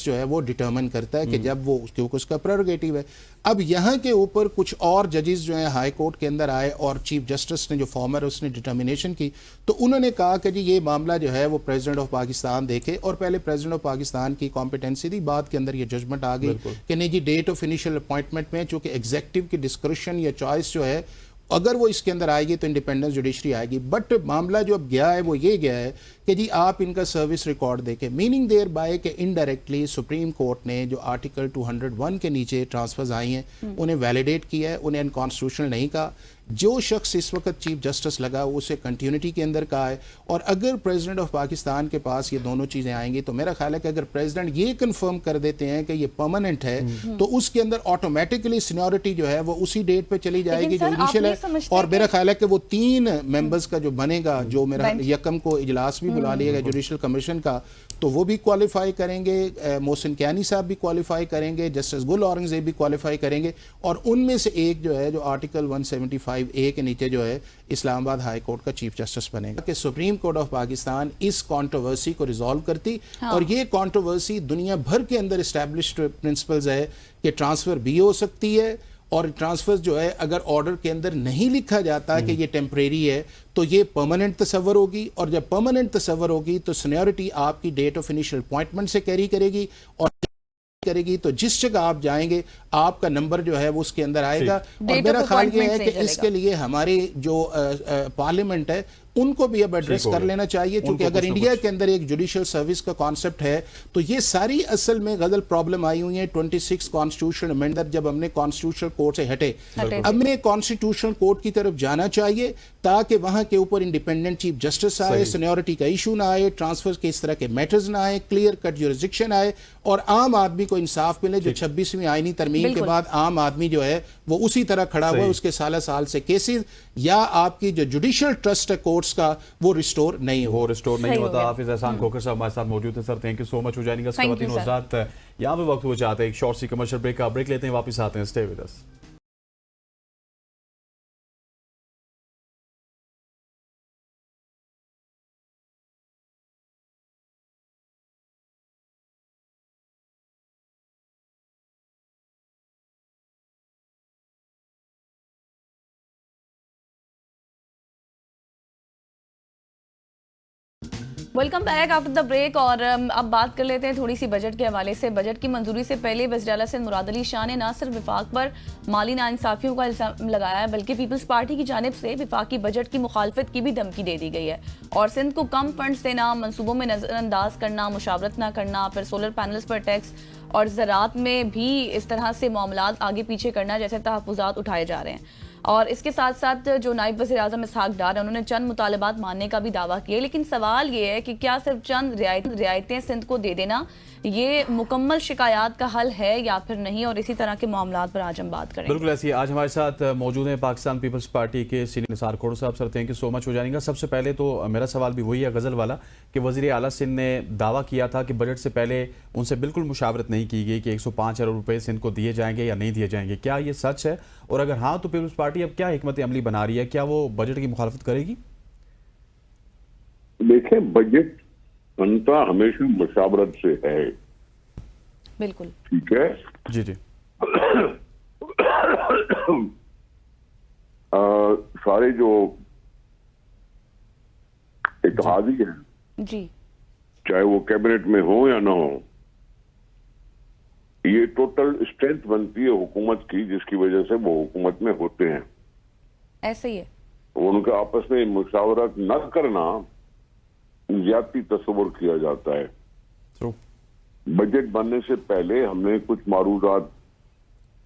جو ہے وہ ڈٹرمن کرتا ہے کہ جب وہ کیونکہ اس کا پریروگیٹو ہے. اب یہاں کے اوپر کچھ اور ججز جو ہیں ہائی کورٹ کے اندر آئے اور چیف جسٹس نے جو فارمر اس نے ڈٹرمینیشن کی تو انہوں نے کہا کہ جی یہ معاملہ جو ہے وہ پریزیڈنٹ آف پاکستان دیکھے. اور پہلے پریزیڈنٹ آف پاکستان کی کمپیٹنسی تھی، بعد کے اندر یہ ججمنٹ آ گئی کہ نہیں جی ڈیٹ آف انیشل اپوائنٹمنٹ میں چونکہ ایگزیکٹو کی ڈسکرشن یا چوائس جو ہے اگر وہ اس کے اندر آئے گی تو انڈیپینڈنس جوڈیشری آئے گی. بٹ معاملہ جو اب گیا ہے وہ یہ گیا ہے کہ جی آپ ان کا سروس ریکارڈ دیکھیں. میننگ دیر بائی کہ انڈائریکٹلی سپریم کورٹ نے جو آرٹیکل 201 کے نیچے ٹرانسفرز آئی ہیں انہیں ویلیڈیٹ کیا ہے، انہیں انکانسٹیٹیوشنل نہیں کہا. جو شخص اس وقت چیف جسٹس لگا اسے کنٹینیوٹی کے اندر کہا ہے. اور اگر پریزیڈنٹ آف پاکستان کے پاس یہ دونوں چیزیں آئیں گی تو میرا خیال ہے کہ اگر پریزیڈنٹ یہ کنفرم کر دیتے ہیں کہ یہ پرماننٹ ہے تو اس کے اندر آٹومیٹکلی سینیورٹی جو ہے وہ اسی ڈیٹ پہ چلی جائے گی جو انیشل ہے. اور میرا خیال ہے کہ وہ 3 ممبرز کا جو بنے گا، جو میرا یکم کو اجلاس بھی بلا لیا گیا جوڈیشل کمیشن کا، تو وہ بھی کوالیفائی کریں گے، محسن کیانی صاحب بھی کوالیفائی کریں گے، جسٹس گل اورنگزیب بھی کوالیفائی کریں گے. اور ان میں سے ایک جو ہے جو آرٹیکل 175A کے نیچے جو ہے اسلام آباد ہائی کورٹ کا چیف جسٹس بنے گا. کہ سپریم کورٹ آف پاکستان اس کانٹروورسی کو ریزالو کرتی. اور یہ کانٹروورسی دنیا بھر کے اندر اسٹیبلشڈ پرنسپلز ہے کہ ٹرانسفر بھی ہو سکتی ہے اور ٹرانسفرز جو ہے اگر آرڈر کے اندر نہیں لکھا جاتا کہ یہ ٹیمپریری ہے تو یہ پرماننٹ تصور ہوگی، اور جب پرماننٹ تصور ہوگی تو سینیورٹی آپ کی ڈیٹ آف انیشل اپوائنٹمنٹ سے کیری کرے گی، اور کرے گی تو جس جگہ آپ جائیں گے آپ کا نمبر جو ہے وہ اس کے اندر آئے گا۔ اور میرا خیال یہ ہے کہ اس کے لیے ہماری جو پارلیمنٹ ہے ان کو بھی اب ایڈریس کر لینا چاہیے، کیونکہ اگر انڈیا کے اندر ایک جوڈیشل سروس کا کانسیپٹ ہے تو یہ ساری اصل میں غزل پرابلم آئی ہوئی ہیں 26 کانسٹیٹیوشنل امینڈمنٹ جب ہم نے کانسٹیٹیوشنل کورٹ سے ہٹے، اب میں کانسٹیٹیوشنل کورٹ کی طرف جانا چاہیے تاکہ وہاں کے اوپر انڈیپینڈنٹ چیف جسٹس آئے، سینیورٹی کا ایشو نہ آئے، ٹرانسفر کے اس طرح کے میٹرز نہ آئے، کلیئر کٹ جورسڈکشن آئے، اور عام آدمی کو انصاف ملے جو 26ویں آئینی ترمیم کے بعد عام آدمی جو ہے وہ اسی طرح کھڑا ہوا ہے، اس کے سالہ سال سے کیسز یا آپ کی جو جوڈیشل ٹرسٹ ہے کورٹس کا وہ ریسٹور نہیں ہوتا۔ حافظ احسان کھوکھر صاحب ہمارے ساتھ موجود ہیں۔ Sir thank you so much for joining us. خواتین و حضرات یہاں پہ وقت ہو جاتا ہے ایک شارٹ سی کمرشل بریک کا، بریک لیتے ہیں، واپس آتے ہیں، stay with us. Welcome back after the break, اور اب بات کر لیتے ہیں تھوڑی سی بجٹ کے حوالے سے۔ بجٹ کی منظوری سے پہلے وزیر اعلیٰ سندھ مراد علی شاہ نے نہ صرف وفاق پر مالی ناانصافیوں کا الزام لگایا ہے بلکہ پیپلز پارٹی کی جانب سے وفاقی بجٹ کی مخالفت کی بھی دھمکی دے دی گئی ہے، اور سندھ کو کم فنڈز دینا، منصوبوں میں نظر انداز کرنا، مشاورت نہ کرنا، پھر سولر پینلز پر ٹیکس اور زراعت میں بھی اس طرح سے معاملات آگے پیچھے کرنا جیسے تحفظات اٹھائے جا رہے ہیں۔ اور اس کے ساتھ ساتھ جو نائب وزیر اعظم اسحاق ڈار ہیں انہوں نے چند مطالبات ماننے کا بھی دعویٰ کیا، لیکن سوال یہ ہے کہ کیا صرف چند رعایتیں سندھ کو دے دینا یہ مکمل شکایات کا حل ہے یا پھر نہیں، اور اسی طرح کے معاملات پر آج ہم بات کریں گے۔ بالکل ایسی آج ہمارے ساتھ موجود ہیں پاکستان پیپلز پارٹی کے سینئر نثار کھوڑ صاحب۔ سر تھینک یو سو مچ ہو جائیں گا۔ سب سے پہلے تو میرا سوال بھی وہی ہے غزل والا کہ وزیر اعلیٰ سندھ نے دعویٰ کیا تھا کہ بجٹ سے پہلے ان سے بالکل مشاورت نہیں کی گئی کہ 105 ارب روپے سندھ کو دیے جائیں گے یا نہیں دیے جائیں گے، کیا یہ سچ ہے؟ اور اگر ہاں تو پیپلز پارٹی اب کیا حکمت عملی بنا رہی ہے، کیا وہ بجٹ کی مخالفت کرے گی؟ دیکھیں بجٹ بنتا ہمیشہ مشاورت سے ہے، بالکل ٹھیک ہے جی جی۔ سارے جو اتحادی ہیں جی، چاہے وہ کیبنٹ میں ہوں یا نہ ہوں، یہ ٹوٹل اسٹرینتھ بنتی ہے حکومت کی، جس کی وجہ سے وہ حکومت میں ہوتے ہیں۔ ایسے ہی ہے، ان کا آپس میں مشاورت نہ کرنا زیادتی تصور کیا جاتا ہے۔ بجٹ بننے سے پہلے ہم نے کچھ معروضات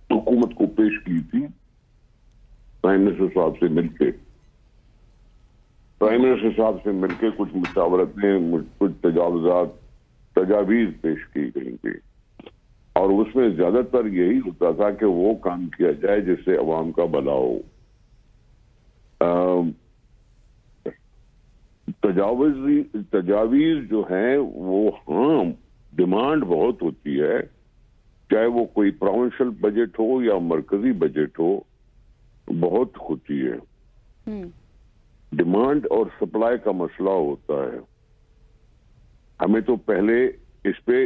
حکومت کو پیش کی تھی پرائم منسٹر صاحب سے مل کے، پرائم منسٹر صاحب سے مل کے کچھ مشاورتیں، کچھ تجاویز پیش کی گئی تھی، اور اس میں زیادہ تر یہی ہوتا تھا کہ وہ کام کیا جائے جس سے عوام کا بھلا ہو۔ تجاویز جو ہیں وہ ہاں ڈیمانڈ بہت ہوتی ہے، چاہے وہ کوئی پروونشل بجٹ ہو یا مرکزی بجٹ ہو، بہت ہوتی ہے۔ ڈیمانڈ اور سپلائی کا مسئلہ ہوتا ہے۔ ہمیں تو پہلے اس پہ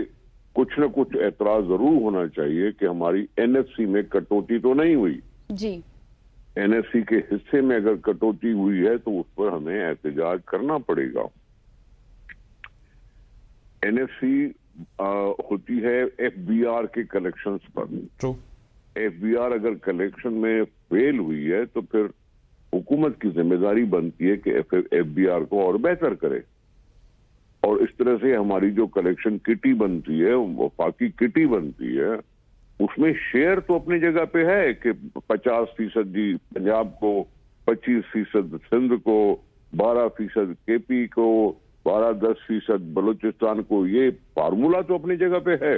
کچھ نہ کچھ اعتراض ضرور ہونا چاہیے کہ ہماری این ایف سی میں کٹوتی تو نہیں ہوئی جی، این ایف سی کے حصے میں اگر کٹوتی ہوئی ہے تو اس پر ہمیں احتجاج کرنا پڑے گا۔ این ایف سی ہوتی ہے ایف بی آر کے کلیکشنز پر، ایف بی آر اگر کلیکشن میں فیل ہوئی ہے تو پھر حکومت کی ذمہ داری بنتی ہے کہ ایف بی آر کو اور بہتر کرے، اور اس طرح سے ہماری جو کلیکشن کٹی بنتی ہے، وفاقی کٹی بنتی ہے، اس میں شیئر تو اپنی جگہ پہ ہے کہ 50% جی پنجاب کو، 25% سندھ کو، 12% کے پی کو، 12-10% بلوچستان کو، یہ فارمولا تو اپنی جگہ پہ ہے،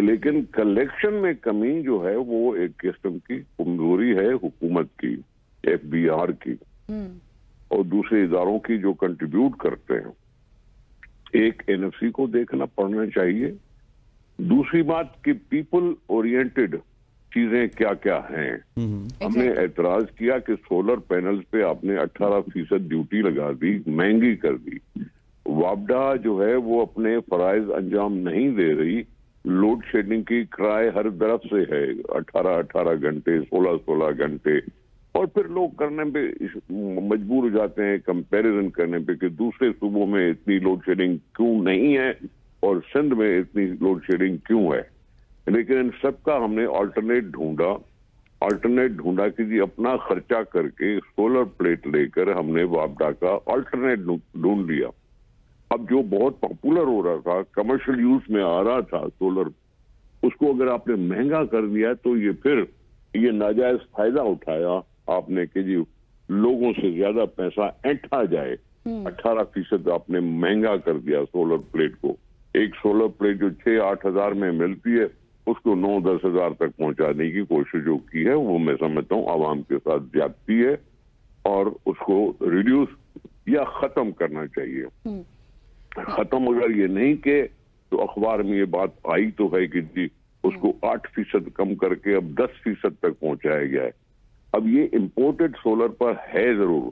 لیکن کلیکشن میں کمی جو ہے وہ ایک قسم کی کمزوری ہے حکومت کی، ایف بی آر کی اور دوسرے اداروں کی جو کنٹریبیوٹ کرتے ہیں۔ ایک این ایف سی کو دیکھنا پڑنا چاہیے۔ دوسری بات کہ پیپل اورینٹڈ چیزیں کیا کیا ہیں۔ ہم نے اعتراض کیا کہ سولر پینلز پہ آپ نے 18% ڈیوٹی لگا دی، مہنگی کر دی۔ وابڈا جو ہے وہ اپنے فرائض انجام نہیں دے رہی، लोड शेडिंग की क्राय हर तरफ से है, 18-18 घंटे, 16-16 घंटे, और फिर लोग करने पे मजबूर हो जाते हैं कंपैरिजन करने पे कि दूसरे सूबों में इतनी लोड शेडिंग क्यों नहीं है और सिंध में इतनी लोड शेडिंग क्यों है। लेकिन इन सबका हमने अल्टरनेट ढूंढा कि जी अपना खर्चा करके सोलर प्लेट लेकर हमने वापडा का अल्टरनेट ढूंढ लिया। अब जो बहुत पॉपुलर हो रहा था, कमर्शियल यूज में आ रहा था सोलर, उसको अगर आपने महंगा कर दिया तो ये फिर ये नाजायज फायदा उठाया आपने कि जी लोगों से ज्यादा पैसा ऐंठा जाए। 18% आपने महंगा कर दिया सोलर प्लेट को। एक सोलर प्लेट जो 6-8 हजार में मिलती है उसको 9-10 हजार तक पहुंचाने की कोशिश जो की है वो मैं समझता हूँ आवाम के साथ ज्यादती है और उसको रिड्यूस या खत्म करना चाहिए। खत्म अगर ये नहीं के तो अखबार में ये बात आई तो है कि जी उसको 8% कम करके अब 10% तक पहुंचाया गया है। अब ये इंपोर्टेड सोलर पर है जरूर,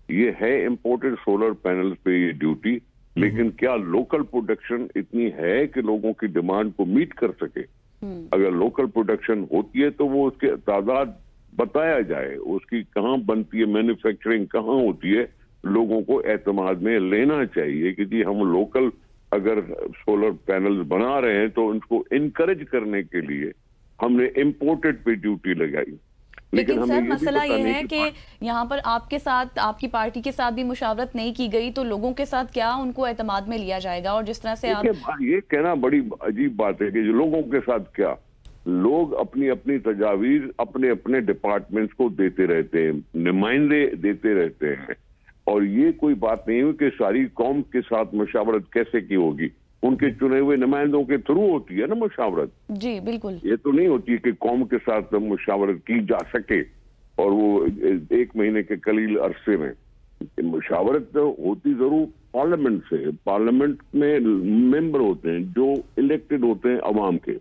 ये है इंपोर्टेड सोलर पैनल्स पे ये ड्यूटी, लेकिन क्या लोकल प्रोडक्शन इतनी है कि लोगों की डिमांड को मीट कर सके? अगर लोकल प्रोडक्शन होती है तो वो उसके तादाद बताया जाए, उसकी कहाँ बनती है, मैन्युफैक्चरिंग कहाँ होती है, लोगों को एतमाद में लेना चाहिए कि जी हम लोकल अगर सोलर पैनल्स बना रहे हैं तो उनको इनकरेज करने के लिए हमने इंपोर्टेड पे ड्यूटी लगाई। लेकिन सर मसला ये है कि यहाँ पर आपके साथ, आपकी पार्टी के साथ भी मुशावरत नहीं की गई तो लोगों के साथ क्या उनको एतमाद में लिया जाएगा? और जिस तरह से आप ये कहना बड़ी अजीब बात है कि लोगों के साथ क्या, लोग अपनी अपनी तजावीज अपने अपने डिपार्टमेंट्स को देते रहते हैं, नुमाइंदे देते रहते हैं, और ये कोई बात नहीं है कि सारी कौम के साथ मुशावरत कैसे की होगी, उनके चुने हुए नुमाइंदों के थ्रू होती है ना मुशावरत। जी बिल्कुल, ये तो नहीं होती कि कौम के साथ मुशावरत की जा सके और वो 1 महीने के कलील अरसे में। मुशावरत तो होती जरूर पार्लियामेंट से, पार्लियामेंट में मेंबर होते हैं जो इलेक्टेड होते हैं अवाम के।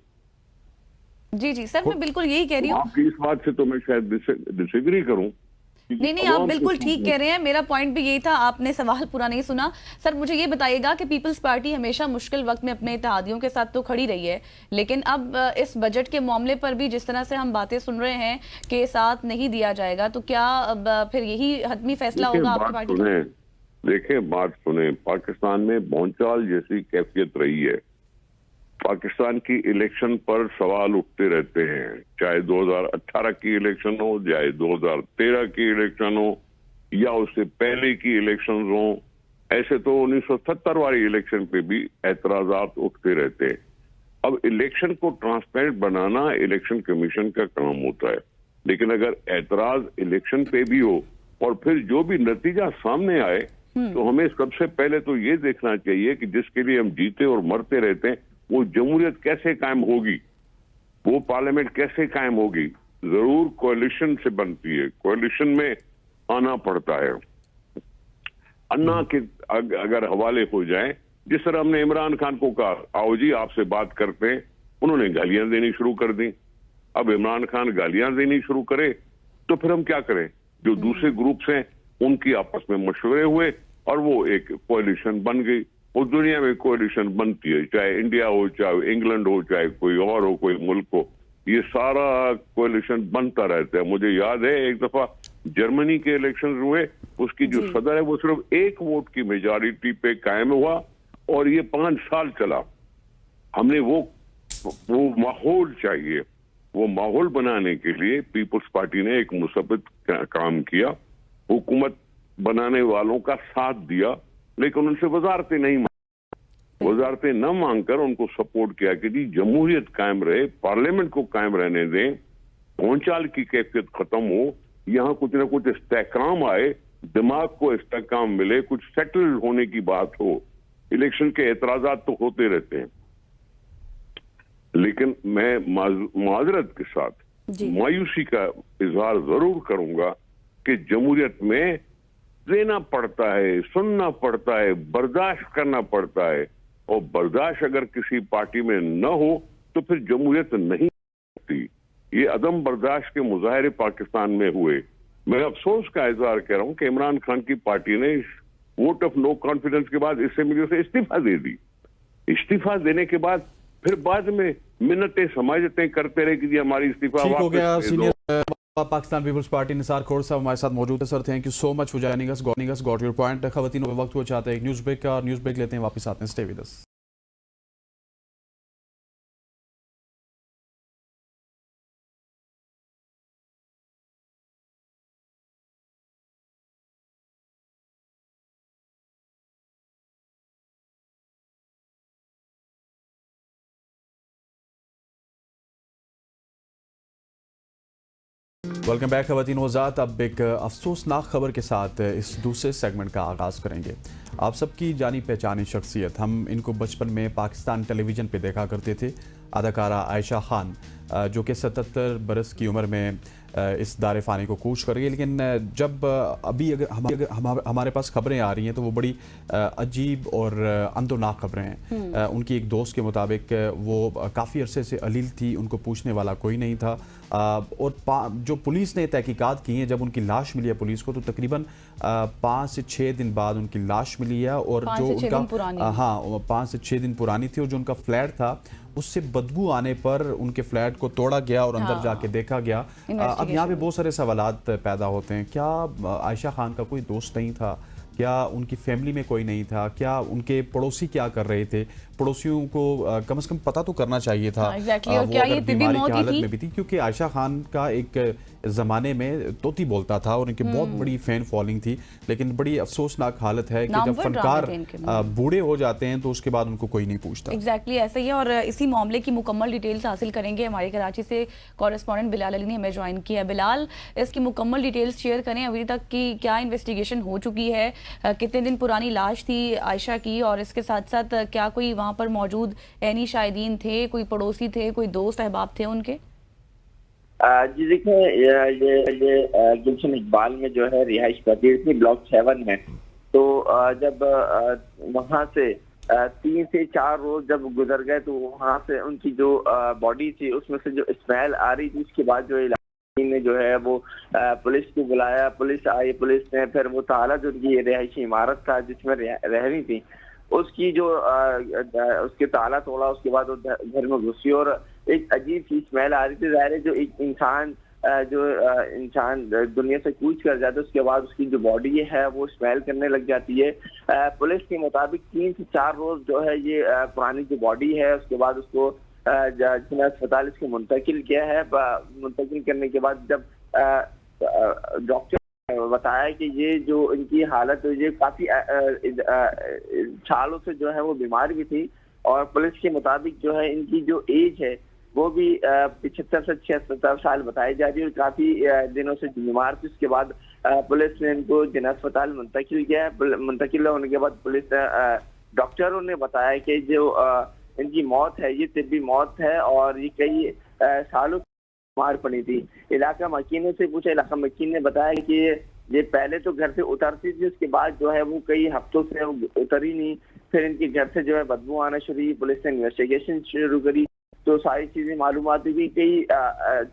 जी जी सर, मैं बिल्कुल यही कह रही हूँ। आपकी इस बात से तो मैं शायद डिसएग्री करूं। नहीं, आप बिल्कुल ठीक कह रहे हैं, मेरा पॉइंट भी यही था, आपने सवाल पूरा नहीं सुना। सर मुझे ये बताइएगा कि पीपल्स पार्टी हमेशा मुश्किल वक्त में अपने इत्तेहादियों के साथ तो खड़ी रही है, लेकिन अब इस बजट के मामले पर भी जिस तरह से हम बातें सुन रहे हैं कि साथ नहीं दिया जाएगा, तो क्या अब फिर यही हतमी फैसला होगा आपकी पार्टी का? देखें, बात सुने, पाकिस्तान में भौंचाल जैसी कैफियत रही है। पाकिस्तान की इलेक्शन पर सवाल उठते रहते हैं, चाहे 2018 की इलेक्शन हो, चाहे 2013 की इलेक्शन हो या उससे पहले की इलेक्शन हो। ऐसे तो 1970 वाली इलेक्शन पे भी एतराजात उठते रहते हैं। अब इलेक्शन को ट्रांसपेरेंट बनाना इलेक्शन कमीशन का काम होता है, लेकिन अगर एतराज इलेक्शन पे भी हो और फिर जो भी नतीजा सामने आए तो हमें सबसे पहले तो ये देखना चाहिए कि जिसके लिए हम जीते और मरते रहते हैं वो जमहूरियत कैसे कायम होगी, वो पार्लियामेंट कैसे कायम होगी। जरूर कोalition से बनती है, कोalition में आना पड़ता है। अन्ना के अगर हवाले हो जाए, जिस तरह हमने इमरान खान को कहा आओ जी आपसे बात करते हैं, उन्होंने गालियां देनी शुरू कर दी। अब इमरान खान गालियां देनी शुरू करे तो फिर हम क्या करें? जो दूसरे ग्रुप्स हैं उनकी आपस में मशवरे हुए और वो एक कोalition बन गई। उस दुनिया में कोalition बनती है, चाहे इंडिया हो, चाहे इंग्लैंड हो, चाहे कोई और हो, कोई मुल्क हो, ये सारा कोalition बनता रहता है। मुझे याद है एक दफा जर्मनी के इलेक्शन हुए, उसकी जो सदर है वो सिर्फ 1 वोट की मेजॉरिटी पे कायम हुआ और ये 5 साल चला। हमने वो माहौल चाहिए, वो माहौल बनाने के लिए पीपल्स पार्टी ने एक मुसब्बत काम किया, हुकूमत बनाने वालों का साथ दिया, लेकिन उनसे वजारतें नहीं मांगी। वजारतें न मांगकर उनको सपोर्ट किया कि जी जमहूरियत कायम रहे, पार्लियामेंट को कायम रहने दें, भौंचाल की कैफियत खत्म हो, यहाँ कुछ न कुछ इस्तेहकाम आए, दिमाग को इस्तेहकाम मिले, कुछ सेटल होने की बात हो। इलेक्शन के एतराजात तो होते रहते हैं, लेकिन मैं माजरत के साथ मायूसी का इजहार जरूर करूंगा कि जमहूरियत में देना पड़ता है, सुनना पड़ता है, बर्दाश्त करना पड़ता है, और बर्दाश्त अगर किसी पार्टी में न हो तो फिर जमहूरियत नहीं होती। ये अदम बर्दाश्त के मुजाहरे पाकिस्तान में हुए। मैं अफसोस का इजहार कह रहा हूं कि इमरान खान की पार्टी ने वोट ऑफ नो कॉन्फिडेंस के बाद असेंबली से इस्तीफा दे दी। इस्तीफा देने के बाद फिर बाद में मिन्नतें समझते करते रहे कि जी हमारी इस्तीफा ठीक हो गया। वापस ले दो। सीनियर पाकिस्तान पीपल्स पार्टी निसार खोड़ साहब हमारे साथ मौजूद है। Sir thank you so much for joining us, got your point. खवातीन वक्त वो चाहते हैं एक न्यूज़ ब्रेक का, और न्यूज़ ब्रेक लेते हैं, वापस आते हैं। Stay with us. Welcome back खवातीन वज़ात। अब एक अफसोसनाक खबर के साथ इस दूसरे सेगमेंट का आगाज़ करेंगे। आप सबकी जानी पहचानी शख्सियत, हम इनको बचपन में पाकिस्तान टेलीविज़न पे देखा करते थे। अदाकारा आयशा खान जो कि 77 बरस की उम्र में इस दारे फ़ानी को कूच कर रही है, लेकिन जब अभी अगर हमारे पास खबरें आ रही हैं तो वो बड़ी अजीब और अंदोनाक खबरें हैं। उनकी एक दोस्त के मुताबिक वो काफ़ी अरसे से अलील थी, उनको पूछने वाला कोई नहीं था। और जो पुलिस ने तहकीकात की हैं, जब उनकी लाश मिली है पुलिस को, तो तकरीबन 5 से 6 दिन बाद उनकी लाश मिली है। और जो उनका 5 से 6 दिन पुरानी थी, और जो उनका फ्लैट था उससे बदबू आने पर उनके फ्लैट को तोड़ा गया और अंदर जाके देखा गया। अब यहाँ पे बहुत सारे सवालात पैदा होते हैं। क्या आयशा खान का कोई दोस्त नहीं था? क्या उनकी फैमिली में कोई नहीं था? क्या उनके पड़ोसी क्या कर रहे थे? पड़ोसियों को कम से कम पता तो करना चाहिए था। और क्या ये बीमारी की हालत में भी थी, क्योंकि आयशा खान का एक ज़माने में तोती बोलता था और उनकी बहुत बड़ी फैन फॉलोइंग थी। लेकिन बड़ी अफसोसनाक हालत है कि जब फनकार बूढ़े हो जाते हैं तो उसके बाद उनको कोई नहीं पूछता। एग्जैक्टली ऐसा ही है। और इसी मामले की मुकम्मल डिटेल्स हासिल करेंगे। हमारे कराची से कॉरेस्पॉन्डेंट बिलाल अली ने हमें ज्वाइन किया। बिलाल, इसकी मुकम्मल डिटेल्स शेयर करें। अभी तक की क्या इन्वेस्टिगेशन हो चुकी है? कितने दिन पुरानी लाश थी आयशा की, और इसके साथ साथ क्या कोई वहाँ पर मौजूद ऐनी शाहिदीन थे, कोई पड़ोसी थे, कोई दोस्त अहबाब थे उनके? जी देखिए, ये गुलशन इकबाल में जो है रिहाइश पजीर थी ब्लॉक 7 में। तो जब वहाँ से 3 से 4 रोज जब गुजर गए तो वहाँ से उनकी जो बॉडी थी उसमें से जो स्मेल आ रही थी, उसके बाद जो ने जो है वो पुलिस को बुलाया। पुलिस आई, पुलिस ने फिर वो ताला जो उनकी रिहायशी इमारत था जिसमें रह रही थी उसकी जो उसके ताला तोड़ा। उसके बाद वो घर में घुसी और एक अजीब सी स्मेल आ रही थी। ज़ाहिर है जो एक इंसान दुनिया से कूच कर जाता है उसके बाद उसकी जो बॉडी है वो स्मेल करने लग जाती है। पुलिस के मुताबिक 3 से 4 रोज जो है ये पुरानी जो बॉडी है, उसके बाद उसको अस्पताल इसको मुंतकिल किया है। मुंतकिल करने के बाद जब डॉक्टर बताया कि ये जो इनकी हालत है ये काफी सालों से जो है वो बीमार भी थी, और पुलिस के मुताबिक जो है इनकी जो एज है वो भी 75 से 76 साल बताई जा रही है, और काफी दिनों से बीमार थी। उसके बाद पुलिस ने इनको जिला अस्पताल मुंतकिल किया है। मुंतकिल होने के बाद पुलिस डॉक्टरों ने बताया कि जो इनकी मौत है ये तिब्बी मौत है, और ये कई सालों बीमार पड़ी थी। इलाका मकीनों से पूछा, इलाका मकीन ने बताया कि ये पहले तो घर से उतरती थी, उसके बाद जो है वो कई हफ्तों से उतरी नहीं। फिर इनके घर से जो है बदबू आना शुरू हुई। पुलिस ने इन्वेस्टिगेशन शुरू करी तो सारी चीजें मालूम आती हुई। कई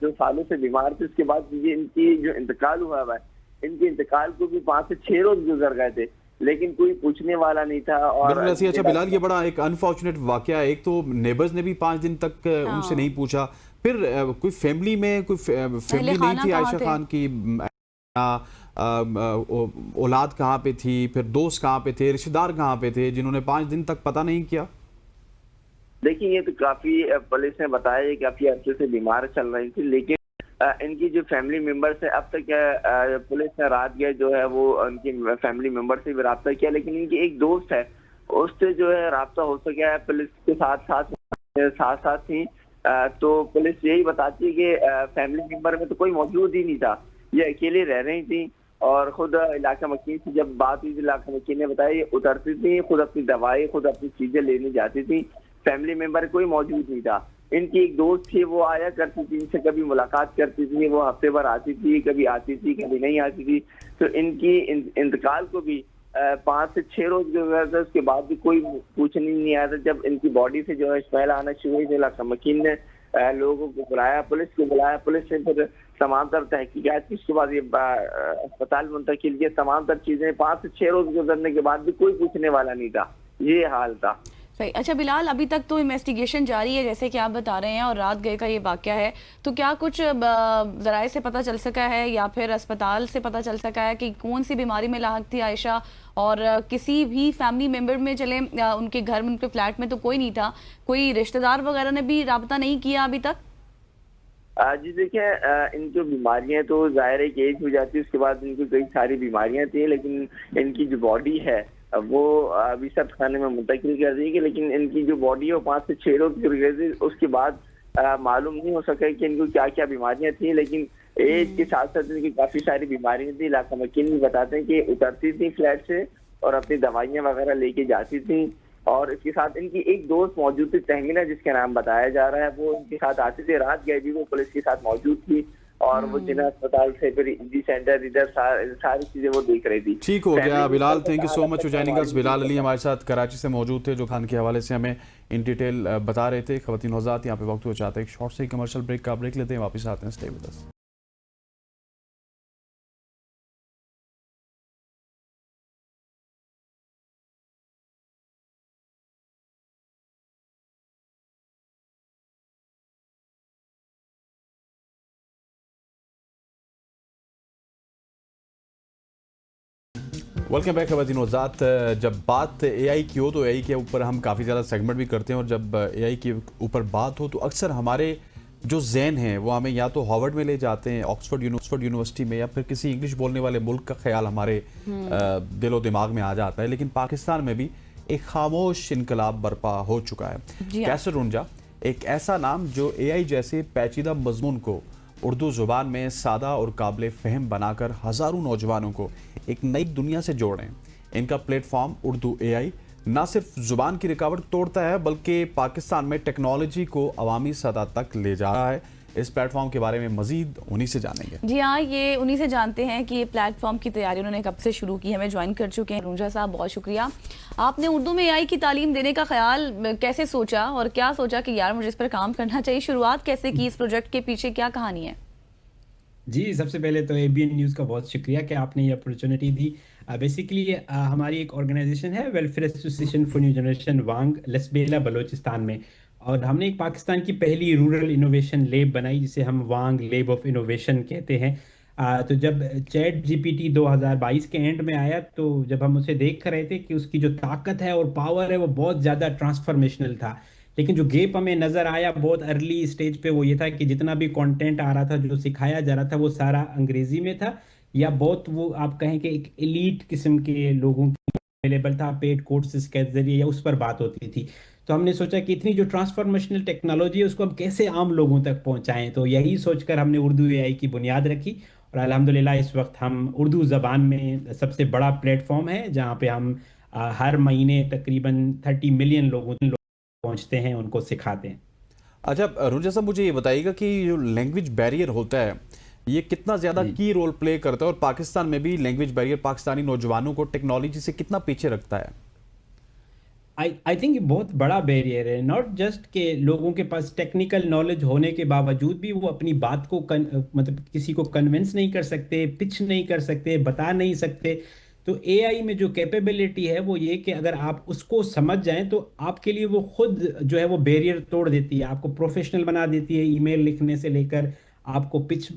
जो सालों से बीमार थे उसके बाद ये इनकी जो इंतकाल हुआ है, इनके इंतकाल को भी 5 से 6 रोज गुजर गए थे, लेकिन कोई पूछने वाला नहीं था। और अच्छा बिलाल, ये बड़ा एक अनफॉर्चुनेट वाकया है। एक तो नेबर्स ने भी 5 दिन तक उनसे नहीं पूछा, फिर कोई फैमिली में कोई फैमिली नहीं थी आयशा खान की, औलाद कहाँ पे थी, फिर दोस्त कहाँ पे थे, रिश्तेदार कहाँ पे थे जिन्होंने 5 दिन तक पता नहीं किया? देखिए, ये तो काफी पुलिस ने बताया काफी अरसे से बीमार चल रही थी, लेकिन इनकी जो फैमिली मेंबर्स है अब तक पुलिस ने रात गए जो है वो उनकी फैमिली मेंबर से भी रब्ता किया, लेकिन इनकी एक दोस्त है उससे जो है रब्ता हो सका है। पुलिस के साथ थी तो पुलिस यही बताती है कि फैमिली मेंबर में तो कोई मौजूद ही नहीं था, ये अकेले रह रही थी। और खुद इलाका मकीन से जब बात हुई, इलाका मकीन ने बताया ये उतरती थी, खुद अपनी दवाई खुद अपनी चीजें लेने जाती थी, फैमिली मेंबर कोई मौजूद नहीं था। इनकी एक दोस्त थी, वो आया करती थी, इनसे कभी मुलाकात करती थी, वो हफ्ते भर आती थी, कभी आती थी कभी नहीं आती थी। तो इनकी इंतकाल को भी 5 से 6 रोज गुजर गए, उसके बाद भी कोई पूछने नहीं आया था। जब इनकी बॉडी से जो है स्मेल आना शुरू हुई, इलाका मकीन ने लोगों को बुलाया, पुलिस को बुलाया, पुलिस ने फिर तमाम तर तहकीकात की, उसके बाद ये अस्पताल मुंतकिल किया। तमाम तर चीजें 5 से 6 रोज गुजरने के बाद भी कोई पूछने वाला नहीं था, ये हाल था। صحیح. اچھا بلال، ابھی تک تو انویسٹیگیشن جاری ہے جیسے کہ آپ بتا رہے ہیں، اور رات گئے کا یہ واقعہ ہے، تو کیا کچھ ذرائع سے پتہ چل سکا ہے یا پھر اسپتال سے پتہ چل سکا ہے کہ کون سی بیماری میں لاحق تھی عائشہ، اور کسی بھی فیملی ممبر میں، چلیں ان کے گھر میں، ان کے فلیٹ میں تو کوئی نہیں تھا، کوئی رشتہ دار وغیرہ نے بھی رابطہ نہیں کیا ابھی تک؟ جی دیکھیں، ان جو بیماریاں تو ظاہر ہے کہ ایج ہو جاتی ہے، اس کے بعد ان کو کئی ساری بیماریاں تھیں، لیکن ان کی جو باڈی ہے وہ ابھی سب خانے میں منتقل کر دی گئی، لیکن ان کی جو باڈی ہے وہ 5 سے 6 روز گر گئی تھی. اس کے بعد معلوم نہیں ہو سکا کہ ان کو کیا کیا بیماریاں تھیں، لیکن ایج کے ساتھ ساتھ ان کی کافی ساری بیماریاں تھیں. علاقہ مکین بھی بتاتے ہیں کہ اترتی تھیں فلیٹ سے اور اپنی دوائیاں وغیرہ لے کے جاتی تھیں، اور اس کے ساتھ ان کی ایک دوست موجود تھی تہمینہ، جس کا نام بتایا جا رہا ہے، وہ ان کے ساتھ آتی تھی. رات گئے بھی وہ پولیس کے ساتھ موجود تھی، اور وہ جنہ اسپتال سے پھر انجی سینٹر ادھر ساری چیزیں وہ دیکھ رہی تھی. ٹھیک ہو گیا Bilal, thank you so much for joining us. Bilal Ali ہمارے ساتھ کراچی سے موجود تھے، جو خان کے حوالے سے ہمیں ان ڈیٹیل بتا رہے تھے. خواتین حضرات، یہاں پہ وقت ہو چاہتا ہے ایک شارٹ سے کمرشل بریک کا بریک لیتے ہیں، واپس آتے ہیں. Stay with us. Welcome back خواتین حضرات. جب بات اے آئی کی ہو تو اے آئی کے اوپر ہم کافی زیادہ سیگمنٹ بھی کرتے ہیں، اور جب اے آئی کے اوپر بات ہو تو اکثر ہمارے جو ذہن ہیں وہ ہمیں یا تو ہارورڈ میں لے جاتے ہیں، آکسفورڈ یونیورسٹی میں، یا پھر کسی انگلش بولنے والے ملک کا خیال ہمارے دل و دماغ میں آ جاتا ہے. لیکن پاکستان میں بھی ایک خاموش انقلاب برپا ہو چکا ہے. کیسر رونجا ایک ایسا نام جو اے آئی جیسے پیچیدہ مضمون کو اردو زبان میں سادہ اور قابل فہم بنا کر ہزاروں نوجوانوں کو ایک نئی دنیا سے جوڑ رہے ہیں. ان کا پلیٹ فارم اردو اے آئی نہ صرف زبان کی رکاوٹ توڑتا ہے بلکہ پاکستان میں ٹیکنالوجی کو عوامی سطح تک لے جا رہا ہے. اس پلیٹ فارم کے بارے میں مزید انہی سے جانیں گے. جی ہاں، یہ انہی سے جانتے ہیں کہ یہ پلیٹ فارم کی تیاری انہوں نے کب سے شروع کی. ہمیں جوائن کر چکے ہیں رونجا صاحب، بہت شکریہ. آپ نے اردو میں اے آئی کی تعلیم دینے کا خیال کیسے سوچا، اور کیا سوچا کہ یار مجھے اس پر کام کرنا چاہیے؟ شروعات کیسے کی اس پروجیکٹ کے پیچھے، کیا کہانی ہے؟ جی، سب سے پہلے تو اے بی این نیوز کا بہت شکریہ کہ آپ نے یہ اپرچونٹی دی. بیسیکلی ہماری ایک آرگنائزیشن ہے welfare association for new generation وانگ، لسبیلا بلوچستان میں، اور ہم نے ایک پاکستان کی پہلی رورل انوویشن لیب بنائی جسے ہم وانگ لیب آف انوویشن کہتے ہیں. تو جب چیٹ جی پی ٹی 2022 کے اینڈ میں آیا تو جب ہم اسے دیکھ رہے تھے کہ اس کی جو طاقت ہے اور پاور ہے وہ بہت زیادہ ٹرانسفارمیشنل تھا، لیکن جو گیپ ہمیں نظر آیا بہت ارلی اسٹیج پہ وہ یہ تھا کہ جتنا بھی کانٹینٹ آ رہا تھا، جو سکھایا جا رہا تھا، وہ سارا انگریزی میں تھا، یا بہت وہ آپ کہیں کہ ایک ایلیٹ قسم کے لوگوں کی اویلیبل تھا پیڈ کورسز کے ذریعے، یا اس پر بات ہوتی تھی. تو ہم نے سوچا کہ اتنی جو ٹرانسفارمیشنل ٹیکنالوجی ہے اس کو ہم کیسے عام لوگوں تک پہنچائیں. تو یہی سوچ کر ہم نے اردو اے آئی کی بنیاد رکھی، اور الحمدللہ اس وقت ہم اردو زبان میں سب سے بڑا پلیٹ فارم ہے جہاں پہ ہم ہر مہینے تقریباً 30 ملین لوگوں پہنچتے ہیں، ان کو سکھاتے ہیں. اچھا رونجا صاحب، مجھے یہ بتائیے گا کہ جو لینگویج بیریئر ہوتا ہے یہ کتنا زیادہ کی رول پلے کرتا ہے، اور پاکستان میں بھی لینگویج بیریئر پاکستانی نوجوانوں کو ٹیکنالوجی سے کتنا پیچھے رکھتا ہے؟ آئی تھنک یہ بہت بڑا بیریئر ہے. ناٹ جسٹ کہ لوگوں کے پاس ٹیکنیکل نالج ہونے کے باوجود بھی وہ اپنی بات کو مطلب کسی کو کنونس نہیں کر سکتے، پچ نہیں کر سکتے، بتا نہیں سکتے. تو اے آئی میں جو کیپیبلٹی ہے وہ یہ کہ اگر آپ اس کو سمجھ جائیں تو آپ کے لیے وہ خود جو ہے وہ بیریئر توڑ دیتی ہے، آپ کو پروفیشنل بنا دیتی ہے، ای میل لکھنے سے لے کر آپ کو پچ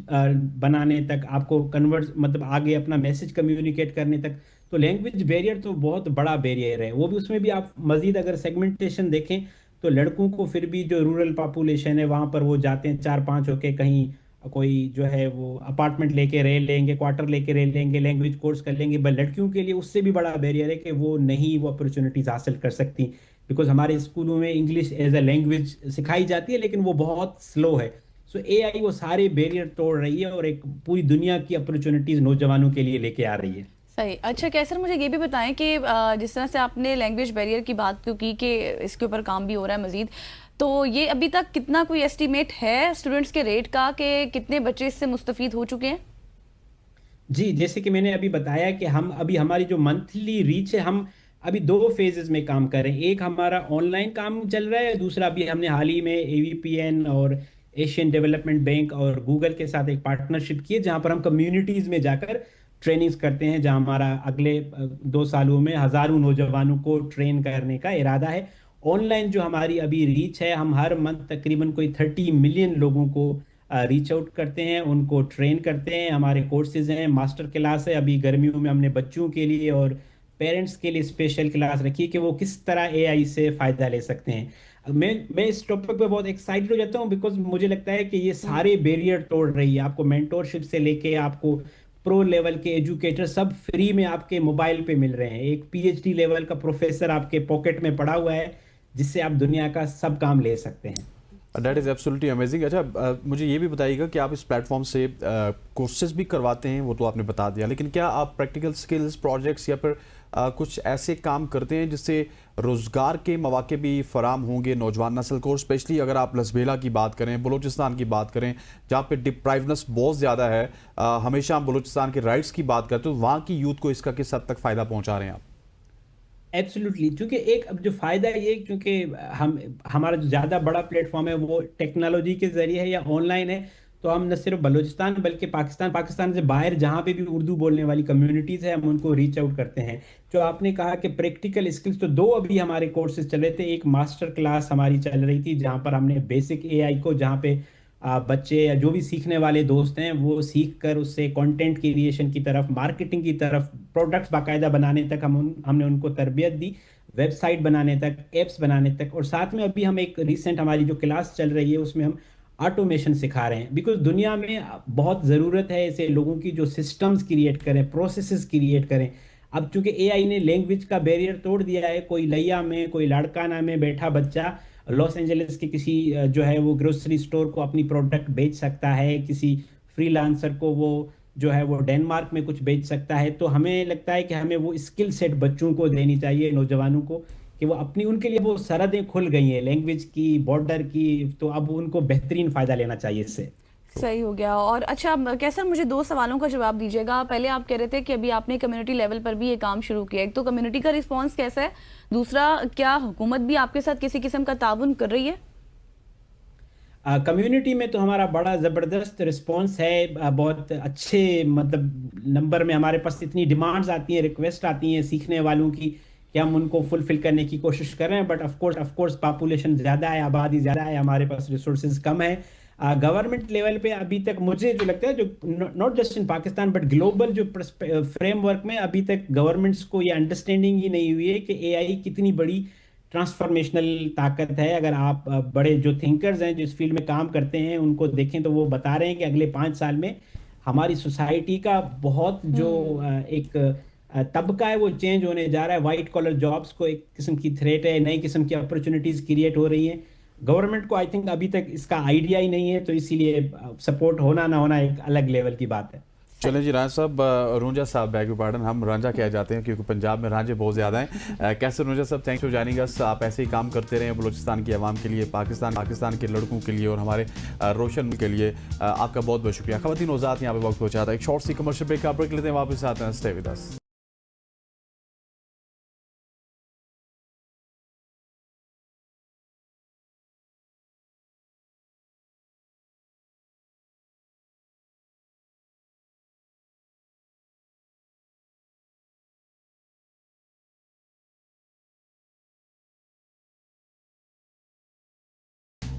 بنانے تک، آپ کو کنورٹ مطلب آگے اپنا میسج کمیونیکیٹ کرنے تک. تو لینگویج بیریئر تو بہت بڑا بیریئر ہے. وہ بھی اس میں بھی آپ مزید اگر سیگمنٹیشن دیکھیں تو لڑکوں کو پھر بھی جو رورل پاپولیشن ہے وہاں پر وہ جاتے ہیں 4-5 ہو کے کہیں کوئی جو ہے وہ اپارٹمنٹ لے کے رہ لیں گے، کوارٹر لے کے رہ لیں گے، لینگویج کورس کر لیں گے. بٹ لڑکیوں کے لیے اس سے بھی بڑا بیریئر ہے کہ وہ نہیں وہ اپرچونیٹیز حاصل کر سکتی، بیکاز ہمارے اسکولوں میں انگلش ایز اے لینگویج سکھائی جاتی ہے لیکن وہ بہت سلو ہے. سو اے آئی وہ سارے بیریئر توڑ رہی ہے اور ایک پوری دنیا کی اپرچونیٹیز نوجوانوں کے لیے لے کے آ رہی ہے. صحیح. اچھا کیسر، مجھے یہ بھی بتائیں کہ جس طرح سے آپ نے لینگویج بیریئر کی بات کی کہ اس کے اوپر کام بھی ہو رہا ہے مزید، تو یہ ابھی تک کتنا کوئی ایسٹیمیٹ ہے اسٹوڈنٹس کے ریٹ کا کہ کتنے بچے اس سے مستفید ہو چکے ہیں؟ جی، جیسے کہ میں نے ابھی بتایا کہ ہم ابھی ہماری جو منتھلی ریچ ہے ہم ابھی 2 فیزز میں کام کر رہے ہیں. ایک ہمارا آن لائن کام چل رہا ہے، دوسرا ابھی ہم نے حال ہی میں اے وی پی این اور ایشین ڈیولپمنٹ بینک اور گوگل کے ساتھ ایک پارٹنرشپ کی ہے جہاں پر ہم کمیونٹیز میں جا کر ٹریننگز کرتے ہیں، جہاں ہمارا اگلے 2 سالوں میں ہزاروں نوجوانوں کو ٹرین کرنے کا ارادہ ہے. آن لائن جو ہماری ابھی ریچ ہے، ہم ہر منتھ تقریباً کوئی 30 ملین لوگوں کو ریچ آؤٹ کرتے ہیں، ان کو ٹرین کرتے ہیں. ہمارے کورسز ہیں، ماسٹر کلاس ہے، ابھی گرمیوں میں ہم نے بچوں کے لیے اور پیرنٹس کے لیے اسپیشل کلاس رکھی کہ وہ کس طرح اے آئی سے فائدہ لے سکتے ہیں. میں اس ٹاپک پہ بہت ایکسائٹڈ ہو جاتا ہوں بیکاز مجھے لگتا ہے کہ یہ سارے بیریئر توڑ رہی ہے. آپ کو مینٹورشپ سے لے کے آپ کو پرو لیول کے ایجوکیٹر سب فری میں آپ کے موبائل پہ مل رہے ہیں. ایک پی ایچ ڈی لیول کا پروفیسر آپ کے پاکٹ میں پڑا ہوا ہے جس سے آپ دنیا کا سب کام لے سکتے ہیں. That is absolutely amazing. اچھا مجھے یہ بھی بتائیے گا کہ آپ اس پلیٹ فارم سے کورسز بھی کرواتے ہیں، وہ تو آپ نے بتا دیا، لیکن کیا آپ پریکٹیکل سکلز پروجیکٹس یا پھر کچھ ایسے کام کرتے ہیں جس سے روزگار کے مواقع بھی فراہم ہوں گے نوجوان نسل کو؟ اسپیشلی اگر آپ لسبیلا کی بات کریں، بلوچستان کی بات کریں، جہاں پہ ڈپرائیونس بہت زیادہ ہے، ہمیشہ ہم بلوچستان کے رائٹس کی بات کرتے ہیں، تو وہاں کی یوتھ کو اس کا کس حد تک فائدہ پہنچا رہے ہیں آپ؟ ایبسلیوٹلی، کیونکہ ایک اب جو فائدہ یہ کیونکہ ہمارا جو زیادہ بڑا پلیٹ فارم ہے وہ ٹیکنالوجی کے ذریعے ہے یا آن لائن ہے، تو ہم نہ صرف بلوچستان بلکہ پاکستان سے باہر جہاں پہ بھی اردو بولنے والی کمیونٹیز ہیں ہم ان کو ریچ آؤٹ کرتے ہیں. جو آپ نے کہا کہ پریکٹیکل اسکلز، تو 2 ابھی ہمارے کورسز چل رہے تھے. ایک ماسٹر کلاس ہماری چل رہی تھی جہاں پر ہم نے بیسک اے آئی کو، جہاں پہ بچے یا جو بھی سیکھنے والے دوست ہیں وہ سیکھ کر اس سے کنٹینٹ کریشن کی طرف، مارکیٹنگ کی طرف، پروڈکٹس باقاعدہ بنانے تک ہم نے ان کو تربیت دی، ویب سائٹ بنانے تک، ایپس بنانے تک. اور ساتھ میں ابھی ہم ایک ریسنٹ ہماری جو کلاس چل رہی ہے اس میں ہم آٹومیشن سکھا رہے ہیں بیکاز دنیا میں بہت ضرورت ہے ایسے لوگوں کی جو سسٹمز کریٹ کریں، پروسیسز کریٹ کریں. اب چونکہ اے آئی نے لینگویج کا بیریئر توڑ دیا ہے، کوئی لیا میں، کوئی لاڑکانہ میں بیٹھا بچہ لاس اینجلس کے کسی جو ہے وہ گروسری سٹور کو اپنی پروڈکٹ بیچ سکتا ہے، کسی فری لانسر کو وہ جو ہے وہ ڈینمارک میں کچھ بیچ سکتا ہے. تو ہمیں لگتا ہے کہ ہمیں وہ اسکل سیٹ بچوں کو دینی چاہیے، نوجوانوں کو، کہ وہ اپنی، ان کے لیے وہ سرحدیں کھل گئی ہیں لینگویج کی، بارڈر کی، تو اب ان کو بہترین فائدہ لینا چاہیے اس سے. صحیح ہو گیا. اور اچھا کیسر، مجھے 2 سوالوں کا جواب دیجیے گا. پہلے آپ کہہ رہے تھے کہ ابھی آپ نے کمیونٹی لیول پر بھی یہ کام شروع کیا. ایک تو کمیونٹی کا رسپانس کیسا ہے، دوسرا کیا حکومت بھی آپ کے ساتھ کسی قسم کا تعاون کر رہی ہے؟ کمیونٹی میں تو ہمارا بڑا زبردست رسپانس ہے، بہت اچھے مطلب نمبر میں ہمارے پاس اتنی ڈیمانڈز آتی ہیں، ریکویسٹ آتی ہیں سیکھنے والوں کی کہ ہم ان کو فلفل کرنے کی کوشش کر رہے ہیں. بٹ آف کورس پاپولیشن زیادہ ہے، آبادی زیادہ ہے، ہمارے پاس ریسورسز کم ہیں. گورنمنٹ لیول پہ ابھی تک مجھے جو لگتا ہے، جو not just in Pakistan but global جو فریم ورک میں، ابھی تک گورنمنٹس کو یہ انڈرسٹینڈنگ ہی نہیں ہوئی ہے کہ اے آئی کتنی بڑی ٹرانسفارمیشنل طاقت ہے. اگر آپ بڑے جو تھنکرز ہیں جو اس فیلڈ میں کام کرتے ہیں ان کو دیکھیں تو وہ بتا رہے ہیں کہ اگلے 5 سال میں ہماری سوسائٹی کا بہت جو ایک طبقہ ہے وہ چینج ہونے جا رہا ہے. وائٹ کالر جابس کو ایک قسم کی تھریٹ ہے، نئی قسم کی اپرچونیٹیز کریٹ ہو رہی ہیں. گورنمنٹ کو آئی تھنک ابھی تک اس کا آئیڈیا ہی نہیں ہے، تو اسی لیے سپورٹ ہونا نہ ہونا ایک الگ لیول کی بات ہے. چلیں جی رانجھا صاحب، رونجا صاحب، بیگ پارڈن، ہم رانجھا کہہ جاتے ہیں کیونکہ پنجاب میں رانجھے بہت زیادہ ہیں. کیسے رونجا صاحب، تھینکس فار جوائننگ اس. آپ ایسے ہی کام کرتے رہیں بلوچستان کی عوام کے لیے، پاکستان کے لڑکوں کے لیے اور ہمارے روشن کے لیے. آپ کا بہت بہت شکریہ. خواتین وزات یہاں پہ وقت پہنچا تھا. ایک شارٹ سی کمرشل بریک کا بریک لیتے ہیں، واپس آتے ہیں. Stay with us.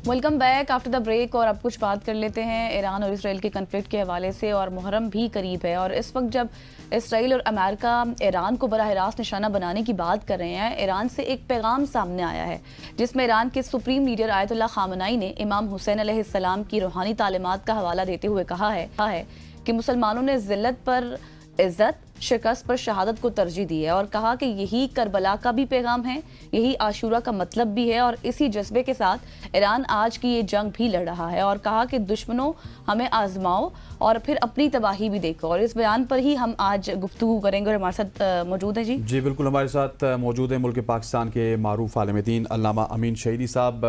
Welcome back after the break. اور اب کچھ بات کر لیتے ہیں ایران اور اسرائیل کے کنفلکٹ کے حوالے سے. اور محرم بھی قریب ہے، اور اس وقت جب اسرائیل اور امریکہ ایران کو براہ راست نشانہ بنانے کی بات کر رہے ہیں، ایران سے ایک پیغام سامنے آیا ہے جس میں ایران کے سپریم لیڈر آیت اللہ خامنائی نے امام حسین علیہ السلام کی روحانی تعلیمات کا حوالہ دیتے ہوئے کہا ہے کہ مسلمانوں نے ذلت پر عزت، شکست پر شہادت کو ترجیح دی ہے، اور کہا کہ یہی کربلا کا بھی پیغام ہے، یہی عاشورہ کا مطلب بھی ہے، اور اسی جذبے کے ساتھ ایران آج کی یہ جنگ بھی لڑ رہا ہے. اور کہا کہ دشمنوں ہمیں آزماؤ اور پھر اپنی تباہی بھی دیکھو. اور اس بیان پر ہی ہم آج گفتگو کریں گے. اور ہمارے ساتھ موجود ہیں جی بالکل ہمارے ساتھ موجود ہیں ملک پاکستان کے معروف عالم دین علامہ امین شہیدی sahib.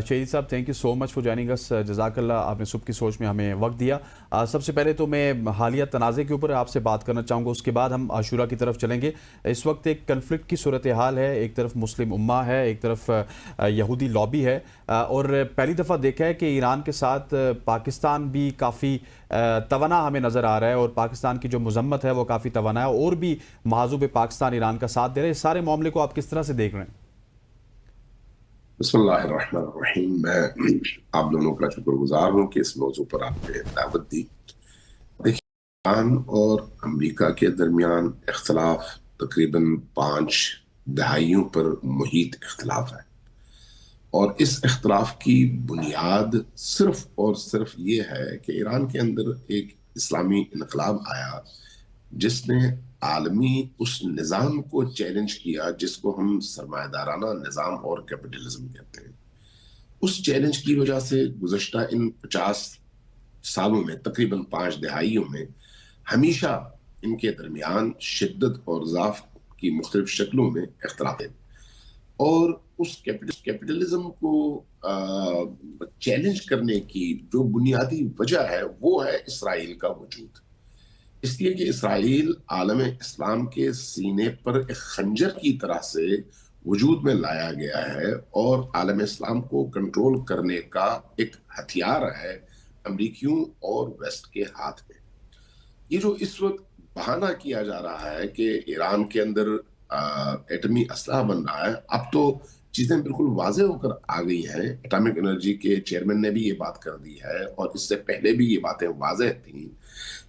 Shahidi sahib, thank you so much for joining us. جزاک اللہ، آپ نے صبح کی سوچ میں ہمیں وقت دیا. سب سے پہلے تو میں حالیہ تنازع کے اوپر آپ سے بات کرنا چاہوں گا، اس کے بعد ہم عاشورہ کی طرف چلیں گے. اس وقت ایک کنفلکٹ کی صورتحال ہے، ایک طرف مسلم امہ ہے، ایک طرف یہودی لابی ہے، اور پہلی دفعہ دیکھا ہے کہ ایران کے ساتھ پاکستان بھی کافی توانا ہمیں نظر آ رہا ہے، اور پاکستان کی جو مذمت ہے وہ کافی توانا ہے، اور بھی محاذ پہ پاکستان ایران کا ساتھ دے رہے ہیں. اس سارے معاملے کو آپ کس طرح سے دیکھ رہے ہیں؟ بسم اللہ الرحمن الرحیم. میں آپ دونوں کا شکر گزار ہوں کہ اس موضوع پر آپ نے دعوت دی. دیکھیے، ایران اور امریکہ کے درمیان اختلاف تقریباً 5 دہائیوں پر محیط اختلاف ہے، اور اس اختلاف کی بنیاد صرف اور صرف یہ ہے کہ ایران کے اندر ایک اسلامی انقلاب آیا جس نے عالمی اس نظام کو چیلنج کیا جس کو ہم سرمایہ دارانہ نظام اور کیپٹلزم کہتے ہیں. اس چیلنج کی وجہ سے گزشتہ ان 50 سالوں میں، تقریباً 5 دہائیوں میں، ہمیشہ ان کے درمیان شدت اور ضعف کی مختلف شکلوں میں اختلاف ہے. اور اس کیپٹلزم کو چیلنج کرنے کی جو بنیادی وجہ ہے وہ ہے اسرائیل کا وجود. اس لیے کہ اسرائیل عالم اسلام کے سینے پر ایک خنجر کی طرح سے وجود میں لایا گیا ہے، اور عالم اسلام کو کنٹرول کرنے کا ایک ہتھیار ہے امریکیوں اور ویسٹ کے ہاتھ میں. یہ جو اس وقت بہانہ کیا جا رہا ہے کہ ایران کے اندر ایٹمی اسلحہ بن رہا ہے، اب تو چیزیں بالکل واضح ہو کر آ گئی ہیں. اٹامک انرجی کے چیئرمین نے بھی یہ بات کر دی ہے، اور اس سے پہلے بھی یہ باتیں واضح تھیں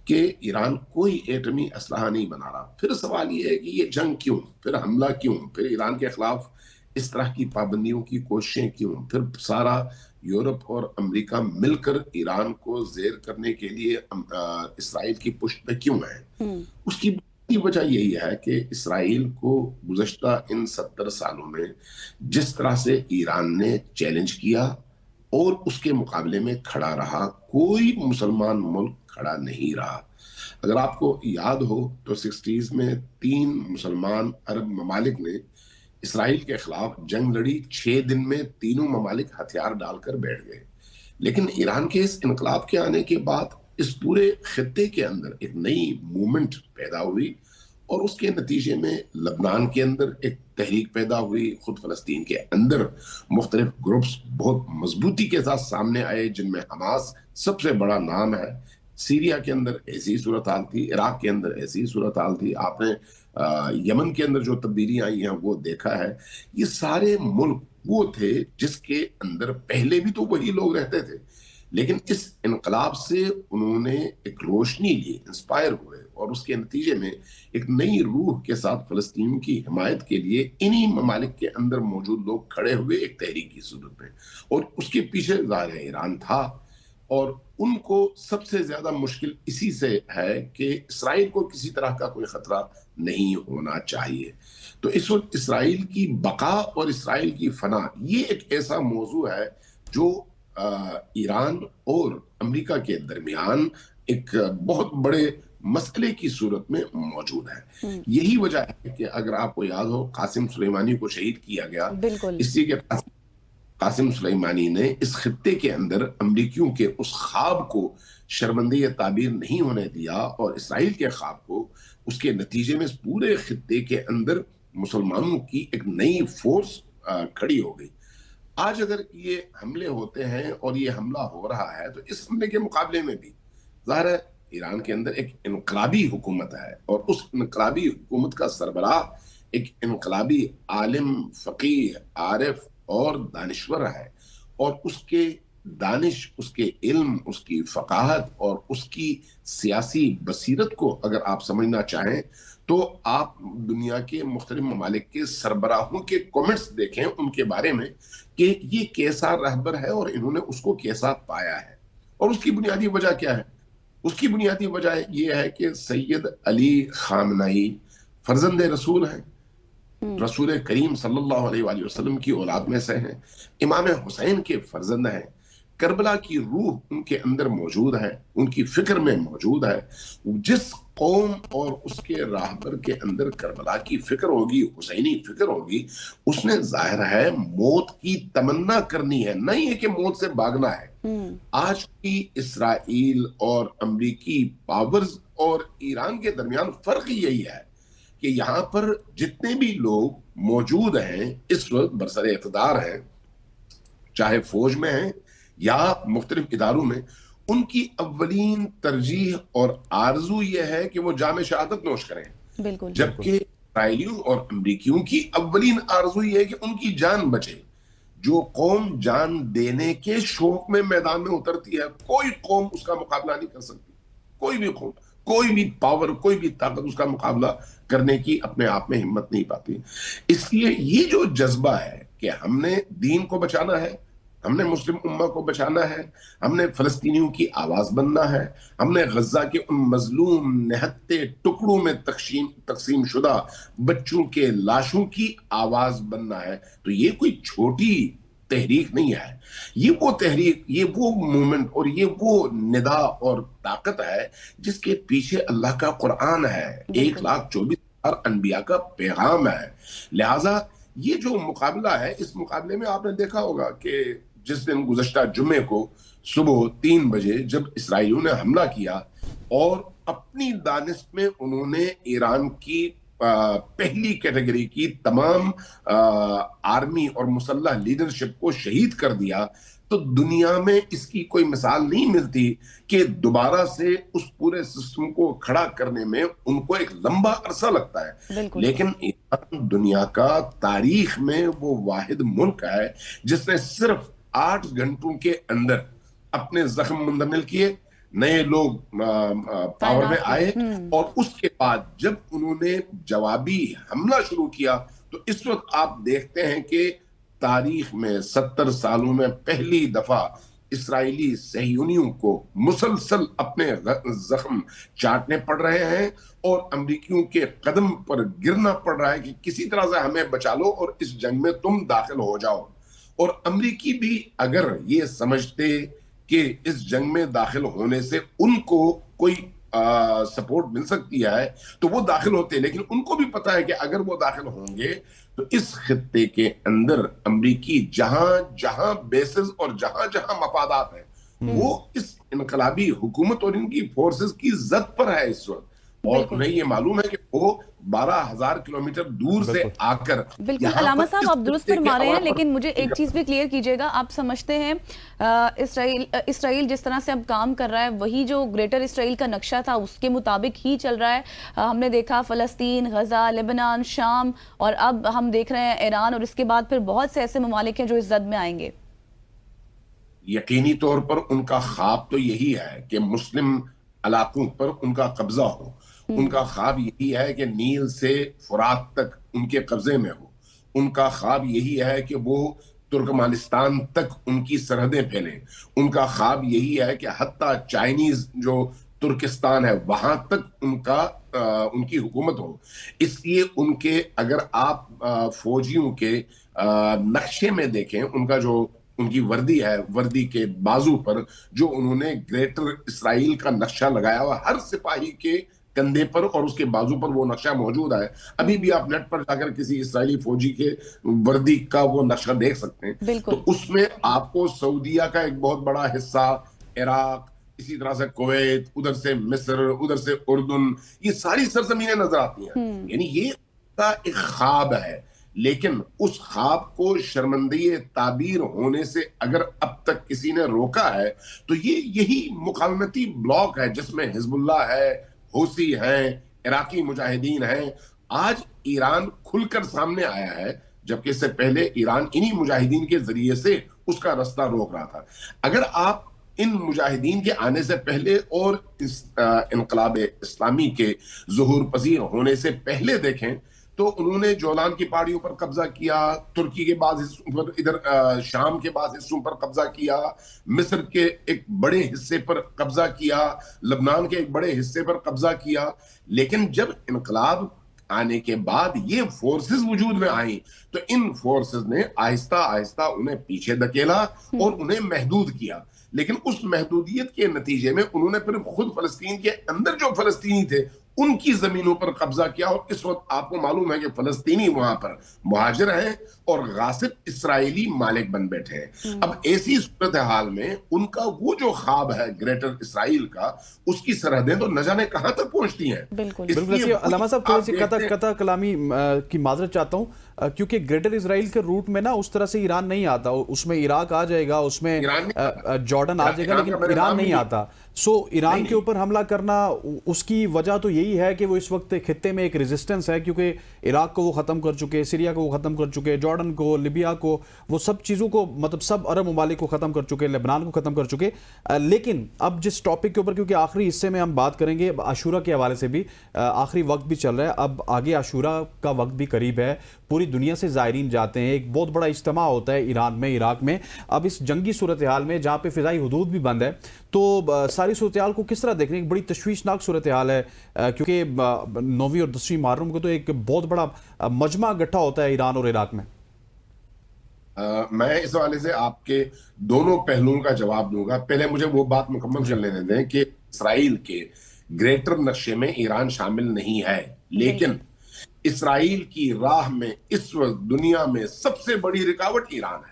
کہ ایران کوئی ایٹمی اسلحہ نہیں بنا رہا. پھر سوال یہ ہے کہ یہ جنگ کیوں، پھر حملہ کیوں، پھر ایران کے خلاف اس طرح کی پابندیوں کی کوششیں کیوں، پھر سارا یورپ اور امریکہ مل کر ایران کو زیر کرنے کے لیے اسرائیل کی پشت پہ کیوں ہے؟ اس کی وجہ یہی ہے کہ اسرائیل کو گزشتہ ان 70 سالوں میں جس طرح سے ایران نے چیلنج کیا اور اس کے مقابلے میں کھڑا رہا، کوئی مسلمان ملک کھڑا نہیں رہا. اگر آپ کو یاد ہو تو 60s میں 3 مسلمان عرب ممالک نے اسرائیل کے خلاف جنگ لڑی. 6 دن میں تینوں ممالک ہتھیار ڈال کر بیٹھ گئے. لیکن ایران کے اس انقلاب کے آنے کے بعد اس پورے خطے کے اندر ایک نئی موومنٹ پیدا ہوئی، اور اس کے نتیجے میں لبنان کے اندر ایک تحریک پیدا ہوئی. خود فلسطین کے اندر مختلف گروپس بہت مضبوطی کے ساتھ سامنے آئے، جن میں حماس سب سے بڑا نام ہے. سیریا کے اندر ایسی صورتحال تھی، عراق کے اندر ایسی صورتحال تھی، آپ نے یمن کے اندر جو تبدیلیاں آئی ہیں وہ دیکھا ہے. یہ سارے ملک وہ تھے جس کے اندر پہلے بھی تو وہی لوگ رہتے تھے، لیکن اس انقلاب سے انہوں نے ایک روشنی لی، انسپائر ہوئے، اور اس کے نتیجے میں ایک نئی روح کے ساتھ فلسطین کی حمایت کے لیے انہی ممالک کے اندر موجود لوگ کھڑے ہوئے ایک تحریک کی صورت میں. اور اس کے پیچھے ظاہر ایران تھا، اور ان کو سب سے زیادہ مشکل اسی سے ہے کہ اسرائیل کو کسی طرح کا کوئی خطرہ نہیں ہونا چاہیے. تو اس وقت اسرائیل کی بقا اور اسرائیل کی فنا، یہ ایک ایسا موضوع ہے جو ایران اور امریکہ کے درمیان ایک بہت بڑے مسئلے کی صورت میں موجود ہے. یہی وجہ ہے کہ اگر آپ کو یاد ہو قاسم سلیمانی کو شہید کیا گیا، اس لیے کہ قاسم سلیمانی نے اس خطے کے اندر امریکیوں کے اس خواب کو شرمندہ تعبیر نہیں ہونے دیا، اور اسرائیل کے خواب کو، اس کے نتیجے میں اس پورے خطے کے اندر مسلمانوں کی ایک نئی فورس کھڑی ہو گئی. آج اگر یہ حملے ہوتے ہیں اور یہ حملہ ہو رہا ہے تو اس حملے کے مقابلے میں بھی ظاہر ہے ایران کے اندر ایک انقلابی حکومت ہے، اور اس انقلابی حکومت کا سربراہ ایک انقلابی عالم، فقیہ، عارف اور دانشور ہے. اور اس کے دانش، اس کے علم، اس کی فقاہت اور اس کی سیاسی بصیرت کو اگر آپ سمجھنا چاہیں تو آپ دنیا کے مختلف ممالک کے سربراہوں کے کومنٹس دیکھیں ان کے بارے میں کہ یہ کیسا رہبر ہے اور انہوں نے اس کو کیسا پایا ہے. اور اس کی بنیادی وجہ کیا ہے؟ اس کی بنیادی وجہ یہ ہے کہ سید علی خامنئی فرزند رسول ہیں، رسول کریم صلی اللہ علیہ وآلہ وسلم کی اولاد میں سے ہیں، امام حسین کے فرزند ہیں. کربلا کی روح ان کے اندر موجود ہے، ان کی فکر میں موجود ہے. جس قوم اور اس کے راہبر کے اندر کربلا کی فکر ہوگی، حسینی فکر ہوگی، اس نے ظاہر ہے موت کی تمنا کرنی ہے، نہ یہ کہ موت سے بھاگنا ہے. آج کی اسرائیل اور امریکی پاورز اور ایران کے درمیان فرق یہی ہے کہ یہاں پر جتنے بھی لوگ موجود ہیں اس وقت برسر اقتدار ہیں، چاہے فوج میں ہیں یا مختلف اداروں میں، ان کی اولین ترجیح اور آرزو یہ ہے کہ وہ جام شہادت نوش کریں. جبکہ اسرائیلیوں اور امریکیوں کی اولین آرزو یہ ہے کہ ان کی جان بچے. جو قوم جان دینے کے شوق میں میدان میں اترتی ہے کوئی قوم اس کا مقابلہ نہیں کر سکتی. کوئی بھی قوم, کوئی بھی پاور, کوئی بھی طاقت اس کا مقابلہ کرنے کی اپنے آپ میں ہمت نہیں پاتی. اس لیے یہ جو جذبہ ہے کہ ہم نے دین کو بچانا ہے, ہم نے مسلم امہ کو بچانا ہے, ہم نے فلسطینیوں کی آواز بننا ہے, ہم نے غزہ کے ان مظلوم نہتے ٹکڑوں میں تقسیم شدہ بچوں کے لاشوں کی آواز بننا ہے, تو یہ کوئی چھوٹی تحریک نہیں ہے. یہ وہ تحریک, یہ وہ مومنٹ اور یہ وہ ندا اور طاقت ہے جس کے پیچھے اللہ کا قرآن ہے, 1,24,000 انبیاء کا پیغام ہے. لہٰذا یہ جو مقابلہ ہے, اس مقابلے میں آپ نے دیکھا ہوگا کہ جس دن گزشتہ جمعے کو صبح 3 بجے جب اسرائیلیوں نے حملہ کیا اور اپنی دانش میں انہوں نے ایران کی پہلی کیٹیگری کی تمام آرمی اور مسلح لیڈرشپ کو شہید کر دیا, تو دنیا میں اس کی کوئی مثال نہیں ملتی کہ دوبارہ سے اس پورے سسٹم کو کھڑا کرنے میں ان کو ایک لمبا عرصہ لگتا ہے. لیکن ایران دنیا کا تاریخ میں وہ واحد ملک ہے جس نے صرف 8 گھنٹوں کے اندر اپنے زخم مندمل کیے, نئے لوگ پاور میں آئے, اور اس کے بعد جب انہوں نے جوابی حملہ شروع کیا تو اس وقت آپ دیکھتے ہیں کہ تاریخ میں 70 سالوں میں پہلی دفعہ اسرائیلی صہیونیوں کو مسلسل اپنے زخم چاٹنے پڑ رہے ہیں اور امریکیوں کے قدم پر گرنا پڑ رہا ہے کہ کسی طرح سے ہمیں بچا لو اور اس جنگ میں تم داخل ہو جاؤ. اور امریکی بھی اگر یہ سمجھتے کہ اس جنگ میں داخل ہونے سے ان کو کوئی سپورٹ مل سکتی ہے تو وہ داخل ہوتے, لیکن ان کو بھی پتا ہے کہ اگر وہ داخل ہوں گے تو اس خطے کے اندر امریکی جہاں جہاں بیسز اور جہاں جہاں مفادات ہیں وہ اس انقلابی حکومت اور ان کی فورسز کی زد پر ہے اس وقت, اور انہیں یہ معلوم ہے کہ وہ 12,000 کلومیٹر دور سے آ کر. بالکل علامہ صاحب آپ درست فرما رہے ہیں, لیکن مجھے ایک چیز بھی کلیئر کیجئے گا, آپ سمجھتے ہیں اسرائیل جس طرح سے اب کام کر رہا ہے وہی جو گریٹر اسرائیل کا نقشہ تھا اس کے مطابق ہی چل رہا ہے؟ ہم نے دیکھا فلسطین, غزہ, لبنان, شام, اور اب ہم دیکھ رہے ہیں ایران, اور اس کے بعد پھر بہت سے ایسے ممالک ہیں جو اس زد میں آئیں گے. یقینی طور پر ان کا خواب تو یہی ہے کہ مسلم علاقوں پر ان کا قبضہ ہو. ان کا خواب یہی ہے کہ نیل سے فرات تک ان کے قبضے میں ہو. ان کا خواب یہی ہے کہ وہ ترکمانستان تک ان کی سرحدیں پھیلیں. ان کا خواب یہی ہے کہ حتیٰ چائنیز جو ترکستان ہے وہاں تک ان کی حکومت ہو. اس لیے ان کے اگر آپ فوجیوں کے نقشے میں دیکھیں, ان کی وردی ہے, وردی کے بازو پر جو انہوں نے گریٹر اسرائیل کا نقشہ لگایا ہوا, ہر سپاہی کے کندھے پر اور اس کے بازو پر وہ نقشہ موجود ہے. ابھی بھی آپ نیٹ پر جا کر کسی اسرائیلی فوجی کے وردی کا وہ نقشہ دیکھ سکتے ہیں. تو اس میں آپ کو سعودیہ کا ایک بہت بڑا حصہ, عراق, اسی طرح سے کویت, ادھر سے مصر, ادھر سے اردن, یہ ساری سرزمینیں نظر آتی ہیں. یعنی یہ ایک خواب ہے, لیکن اس خواب کو شرمندگی تعبیر ہونے سے اگر اب تک کسی نے روکا ہے تو یہی مقاومتی بلاک ہے جس میں حزب اللہ ہے, حوثی ہیں, عراقی مجاہدین ہیں. آج ایران کھل کر سامنے آیا ہے, جبکہ اس سے پہلے ایران انہی مجاہدین کے ذریعے سے اس کا رستہ روک رہا تھا. اگر آپ ان مجاہدین کے آنے سے پہلے اور اس انقلاب اسلامی کے ظہور پذیر ہونے سے پہلے دیکھیں تو انہوں نے جولان کی پہاڑیوں پر قبضہ کیا, ترکی کے بعض حصوں پر, ادھر شام کے بعض حصوں پر قبضہ کیا, مصر کے ایک بڑے حصے پر قبضہ کیا, لبنان کے ایک بڑے حصے پر قبضہ کیا. لیکن جب انقلاب آنے کے بعد یہ فورسز وجود میں آئیں تو ان فورسز نے آہستہ آہستہ انہیں پیچھے دھکیلا اور انہیں محدود کیا. لیکن اس محدودیت کے نتیجے میں انہوں نے پھر خود فلسطین کے اندر جو فلسطینی تھے ان کی زمینوں پر قبضہ کیا, اور اس وقت آپ کو معلوم ہے کہ فلسطینی وہاں پر مہاجر ہیں اور غاصب اسرائیلی مالک بن بیٹھے ہیں. اب ایسی صورتحال میں ان کا وہ جو خواب ہے گریٹر اسرائیل کا, اس کی سرحدیں تو نہ جانے کہاں تک پہنچتی ہیں. بالکل. علامہ صاحب تھوڑی سی قطع کلامی کی معذرت چاہتا ہوں, کیونکہ گریٹر اسرائیل کے روٹ میں نا اس طرح سے ایران نہیں آتا, اس میں عراق آ جائے گا, اس میں جارڈن آ جائے گا, لیکن ایران نہیں آتا. سو ایران کے اوپر حملہ کرنا اس کی وجہ تو یہی यही है कि वो इस वक्त खित्ते में एक रेजिस्टेंस है, क्योंकि इराक को वो ख़त्म कर चुके, सीरिया को वो ख़त्म कर चुके, जॉर्डन को, लिबिया को, वो सब चीज़ों को, मतलब सब अरब ममालिक को ख़त्म कर चुके, लेबनान को ख़त्म कर चुके। लेकिन अब जिस टॉपिक के ऊपर, क्योंकि आखिरी हिस्से में हम बात करेंगे आशूरा के हवाले से भी, आखिरी वक्त भी चल रहा है, अब आगे आशूरा का वक्त भी करीब है, पूरी दुनिया से ज़ायरीन जाते हैं, एक बहुत बड़ा इज्तिमा होता है ईरान में, इराक में। अब इस जंगी सूरत हाल में जहाँ पे फ़िज़ाई हुदूद भी बंद है, तो सारी सूरत हाल को किस तरह देखने, एक बड़ी तशवीशनाक सूरत हाल है, क्योंकि 9वीं और 10वीं मुहर्रम को तो एक बहुत बड़ा मजमा इकट्ठा होता है ईरान और इराक में। मैं इस हवाले से आपके दोनों पहलुओं का जवाब दूंगा। पहले मुझे वो बात मुकम्मल कर लेने दें कि इसराइल के ग्रेटर नक्शे में ईरान शामिल नहीं है, लेकिन इसराइल की राह में इस वक्त दुनिया में सबसे बड़ी रुकावट ईरान है,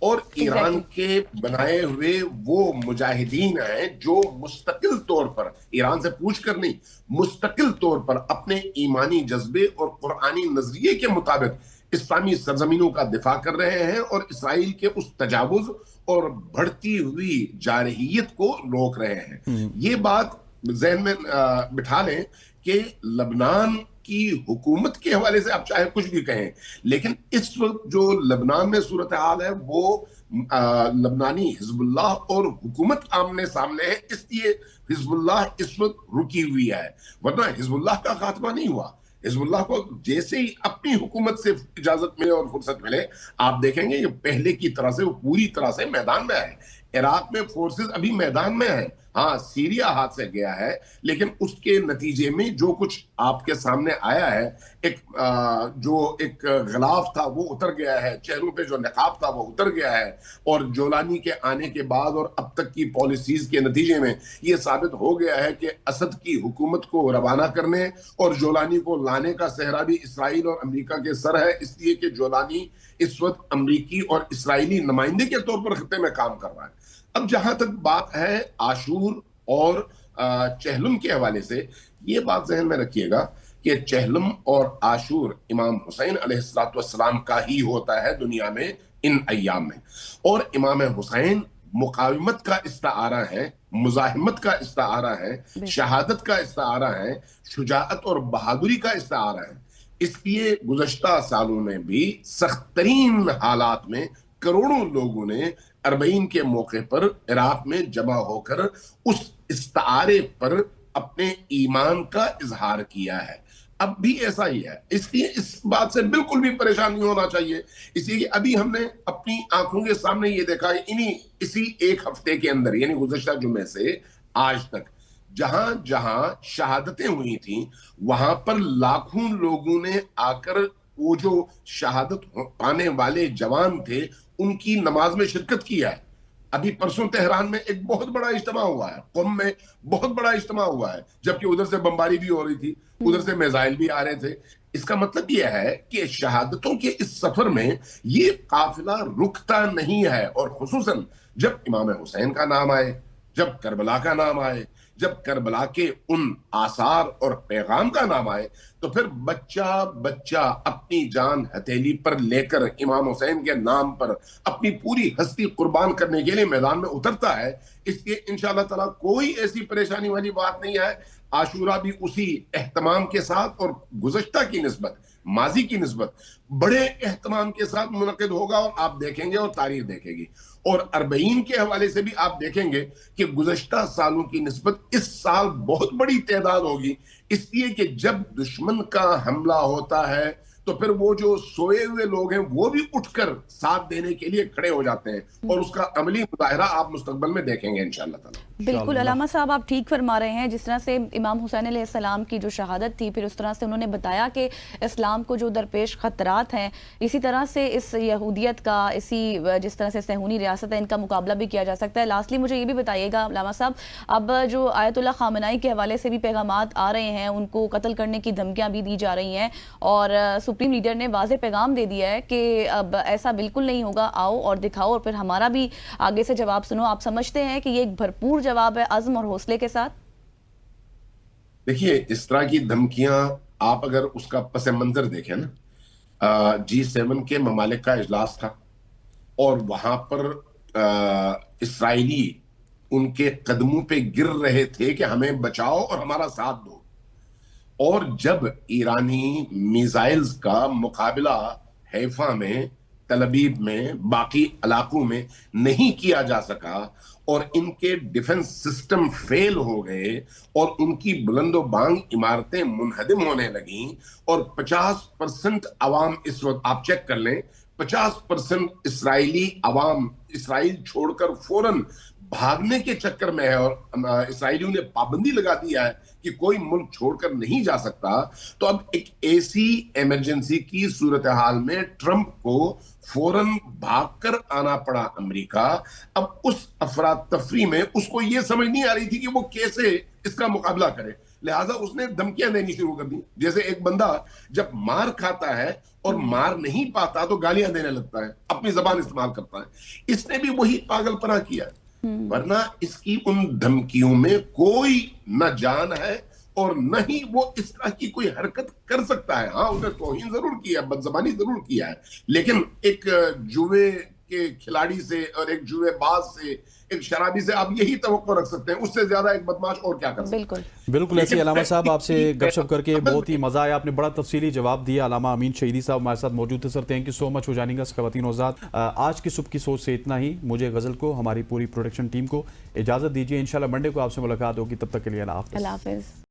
और ईरान के बनाए हुए वो मुजाहिदीन हैं जो मुस्तकिल तौर पर, ईरान से पूछ कर नहीं, मुस्तकिल तौर पर अपने ईमानी जज्बे और कुरानी नजरिए के मुताबिक इस्लामी सरजमीनों का दिफा कर रहे हैं और इसराइल के उस तजावुज और बढ़ती हुई जारहियत को रोक रहे हैं। ये बात ज़हन में बिठा लें कि लबनान की हुकूमत के हवाले से आप चाहे कुछ भी कहें, लेकिन इस वक्त जो लबनान में सूरत हाल है वो लबनानी हिजबुल्लाह और हुकूमत आमने सामने है, इसलिए हिजबुल्लाह इस वक्त रुकी हुई है, वरना हिजबुल्लाह का खात्मा नहीं हुआ। हिजबुल्लाह को जैसे ही अपनी हुकूमत से इजाजत मिले और फुर्सत मिले, आप देखेंगे कि पहले की तरह से वो पूरी तरह से मैदान में है। इराक में फोर्सेस अभी मैदान में है, हाँ सीरिया हाथ से गया है, लेकिन उसके नतीजे में जो कुछ आपके सामने आया है, जो एक गिलाफ था वो उतर गया है, चेहरों पे जो नकाब था वो उतर गया है, और जोलानी के आने के बाद और अब तक की पॉलिसीज के नतीजे में ये साबित हो गया है कि असद की हुकूमत को रवाना करने और जोलानी को लाने का सेहरा भी इसराइल और अमेरिका के सर है, इसलिए कि जोलानी इस वक्त अमेरिकी और इसराइली नुमाइंदे के तौर पर खत्ते में काम कर रहा है। अब जहां तक बात है आशूर और चहलम के हवाले से, ये बात ज़हन में रखिएगा कि चहलम और आशूर इमाम हुसैन अलैहिस्सलाम का ही होता है दुनिया में इन अय्याम में, और इमाम हुसैन मुकाविमत का इस्तारा है, मुजाहिमत का इस्तारा है, शहादत का इस्तारा है, शुजाअत और बहादुरी का इस्तारा है। इसलिए गुज़श्ता सालों में भी सख्त तरीन हालात में करोड़ों लोगों ने अरबईन के मौके पर इराक में जमा होकर उस इस्तारे पर अपने ईमान का इजहार किया है। अब भी ऐसा ही है, इसलिए इस बात से बिल्कुल भी परेशान नहीं होना चाहिए। इसलिए कि अभी हमने अपनी आंखों के सामने ये देखा है, इसी एक हफ्ते के अंदर, यानी गुज़श्ता जुमे से आज तक, जहां जहां शहादतें हुई थी वहां पर लाखों लोगों ने आकर वो जो शहादत पाने वाले जवान थे उनकी नमाज में शिरकत किया है। अभी परसों तेहरान में एक बहुत बड़ा इज्तिमा हुआ है, क़ुम में बहुत बड़ा इज्तिमा हुआ है, जबकि उधर से बमबारी भी हो रही थी, उधर से मिसाइल भी आ रहे थे। इसका मतलब यह है कि शहादतों के इस सफर में ये काफिला रुकता नहीं है, और खुसूसन जब इमाम हुसैन का नाम आए, जब करबला का नाम आए, जब करबला के उन आसार और पैगाम का नाम आए, तो फिर बच्चा बच्चा अपनी जान हथेली पर लेकर इमाम हुसैन के नाम पर अपनी पूरी हस्ती कुर्बान करने के लिए मैदान में उतरता है। इसलिए इंशाअल्लाह ताला कोई ऐसी परेशानी वाली बात नहीं है। आशूरा भी उसी एहतमाम के साथ और गुज़श्ता की निस्बत, माजी की निस्बत बड़े एहतमाम के साथ मुनक़िद होगा, और आप देखेंगे और तारीख देखेगी। और अरबईन के हवाले से भी आप देखेंगे कि गुज़श्ता सालों की निस्बत इस साल बहुत बड़ी तादाद होगी, इसलिए कि जब दुश्मन का हमला होता है तो फिर वो जो सोए हुए लोग हैं वो भी उठकर साथ देने के लिए खड़े हो जाते हैं, और उसका अमली मुजाहिरा आप मुस्तकबिल में देखेंगे इंशाअल्लाह ताला। बिल्कुल अलामा साहब, आप ठीक फरमा रहे हैं। जिस तरह से इमाम हुसैन अलैहिस्सलाम की जो शहादत थी, फिर उस तरह से उन्होंने बताया कि इस्लाम को जो दरपेश ख़तरात हैं, इसी तरह से इस यहूदियत का, इसी जिस तरह से सहूनी रियासत है, इनका मुकाबला भी किया जा सकता है। लास्टली मुझे ये भी बताइएगा अलामा साहब, अब जो आयतुल्लाह ख़ामेनी के हवाले से भी पैगामात आ रहे हैं, उनको कत्ल करने की धमकियाँ भी दी जा रही हैं, और सुप्रीम लीडर ने वाज़ेह पैगाम दे दिया है कि अब ऐसा बिल्कुल नहीं होगा, आओ और दिखाओ और फिर हमारा भी आगे से जवाब सुनो। आप समझते हैं कि ये एक भरपूर जवाब है अज़्म और हौसले के साथ? देखिए, इस तरह की धमकियां आप अगर उसका पस मंजर देखें ना, G7 के ममालिक का इजलास था और वहां पर इसराइली उनके कदमों पे गिर रहे थे कि हमें बचाओ और हमारा साथ दो। اور جب ایرانی میزائلز کا مقابلہ حیفا میں، تل ابیب میں، باقی علاقوں میں نہیں کیا جا سکا اور ان کے ڈیفنس سسٹم فیل ہو گئے اور ان کی بلند و بانگ عمارتیں منہدم ہونے لگیں اور 50% عوام اس وقت آپ چیک کر لیں 50% اسرائیلی عوام اسرائیل چھوڑ کر فوراً بھاگنے کے چکر میں ہے اور اسرائیلیوں نے پابندی لگا دیا ہے کہ کوئی ملک چھوڑ کر نہیں جا سکتا، تو اب ایک ایسی ایمرجنسی کی صورتحال میں ٹرمپ کو فوراً بھاگ کر آنا پڑا امریکہ۔ اب اس افراتفری میں اس کو یہ سمجھ نہیں آ رہی تھی کہ وہ کیسے اس کا مقابلہ کرے، لہٰذا اس نے دھمکیاں دینی شروع کر دی۔ جیسے ایک بندہ جب مار کھاتا ہے اور مار نہیں پاتا تو گالیاں دینے لگتا ہے، اپنی زبان استعمال کرتا ہے۔ اس نے بھی وہی پاگل پنا کیا، ورنہ اس کی ان دھمکیوں میں کوئی نہ جان ہے اور نہ ہی وہ اس طرح کی کوئی حرکت کر سکتا ہے۔ ہاں انہیں توہین ضرور کیا، بدزبانی ضرور کیا ہے، لیکن ایک جوئے کے کھلاڑی سے اور ایک جوئے باز سے، ایک شرابی سے آپ یہی توقع رکھ سکتے ہیں، اس سے زیادہ ایک بدماش اور کیا کر سکتے ہیں۔ بالکل ایسے علامہ صاحب آپ سے گپ شپ کر کے بہت ہی مزہ آیا، آپ نے بڑا تفصیلی جواب دیا۔ علامہ امین شہیدی صاحب ہمارے ساتھ موجود تھے۔ سر تھینک یو سو مچ ہو جانیں گا خواتین حضرات۔ آج کی صبح کی سوچ سے اتنا ہی، مجھے غزل کو، ہماری پوری پروڈکشن ٹیم کو اجازت دیجیے، انشاءاللہ منڈے کو آپ سے ملاقات ہوگی، تب تک کے لیے اللہ حافظ۔ اللہ حافظ۔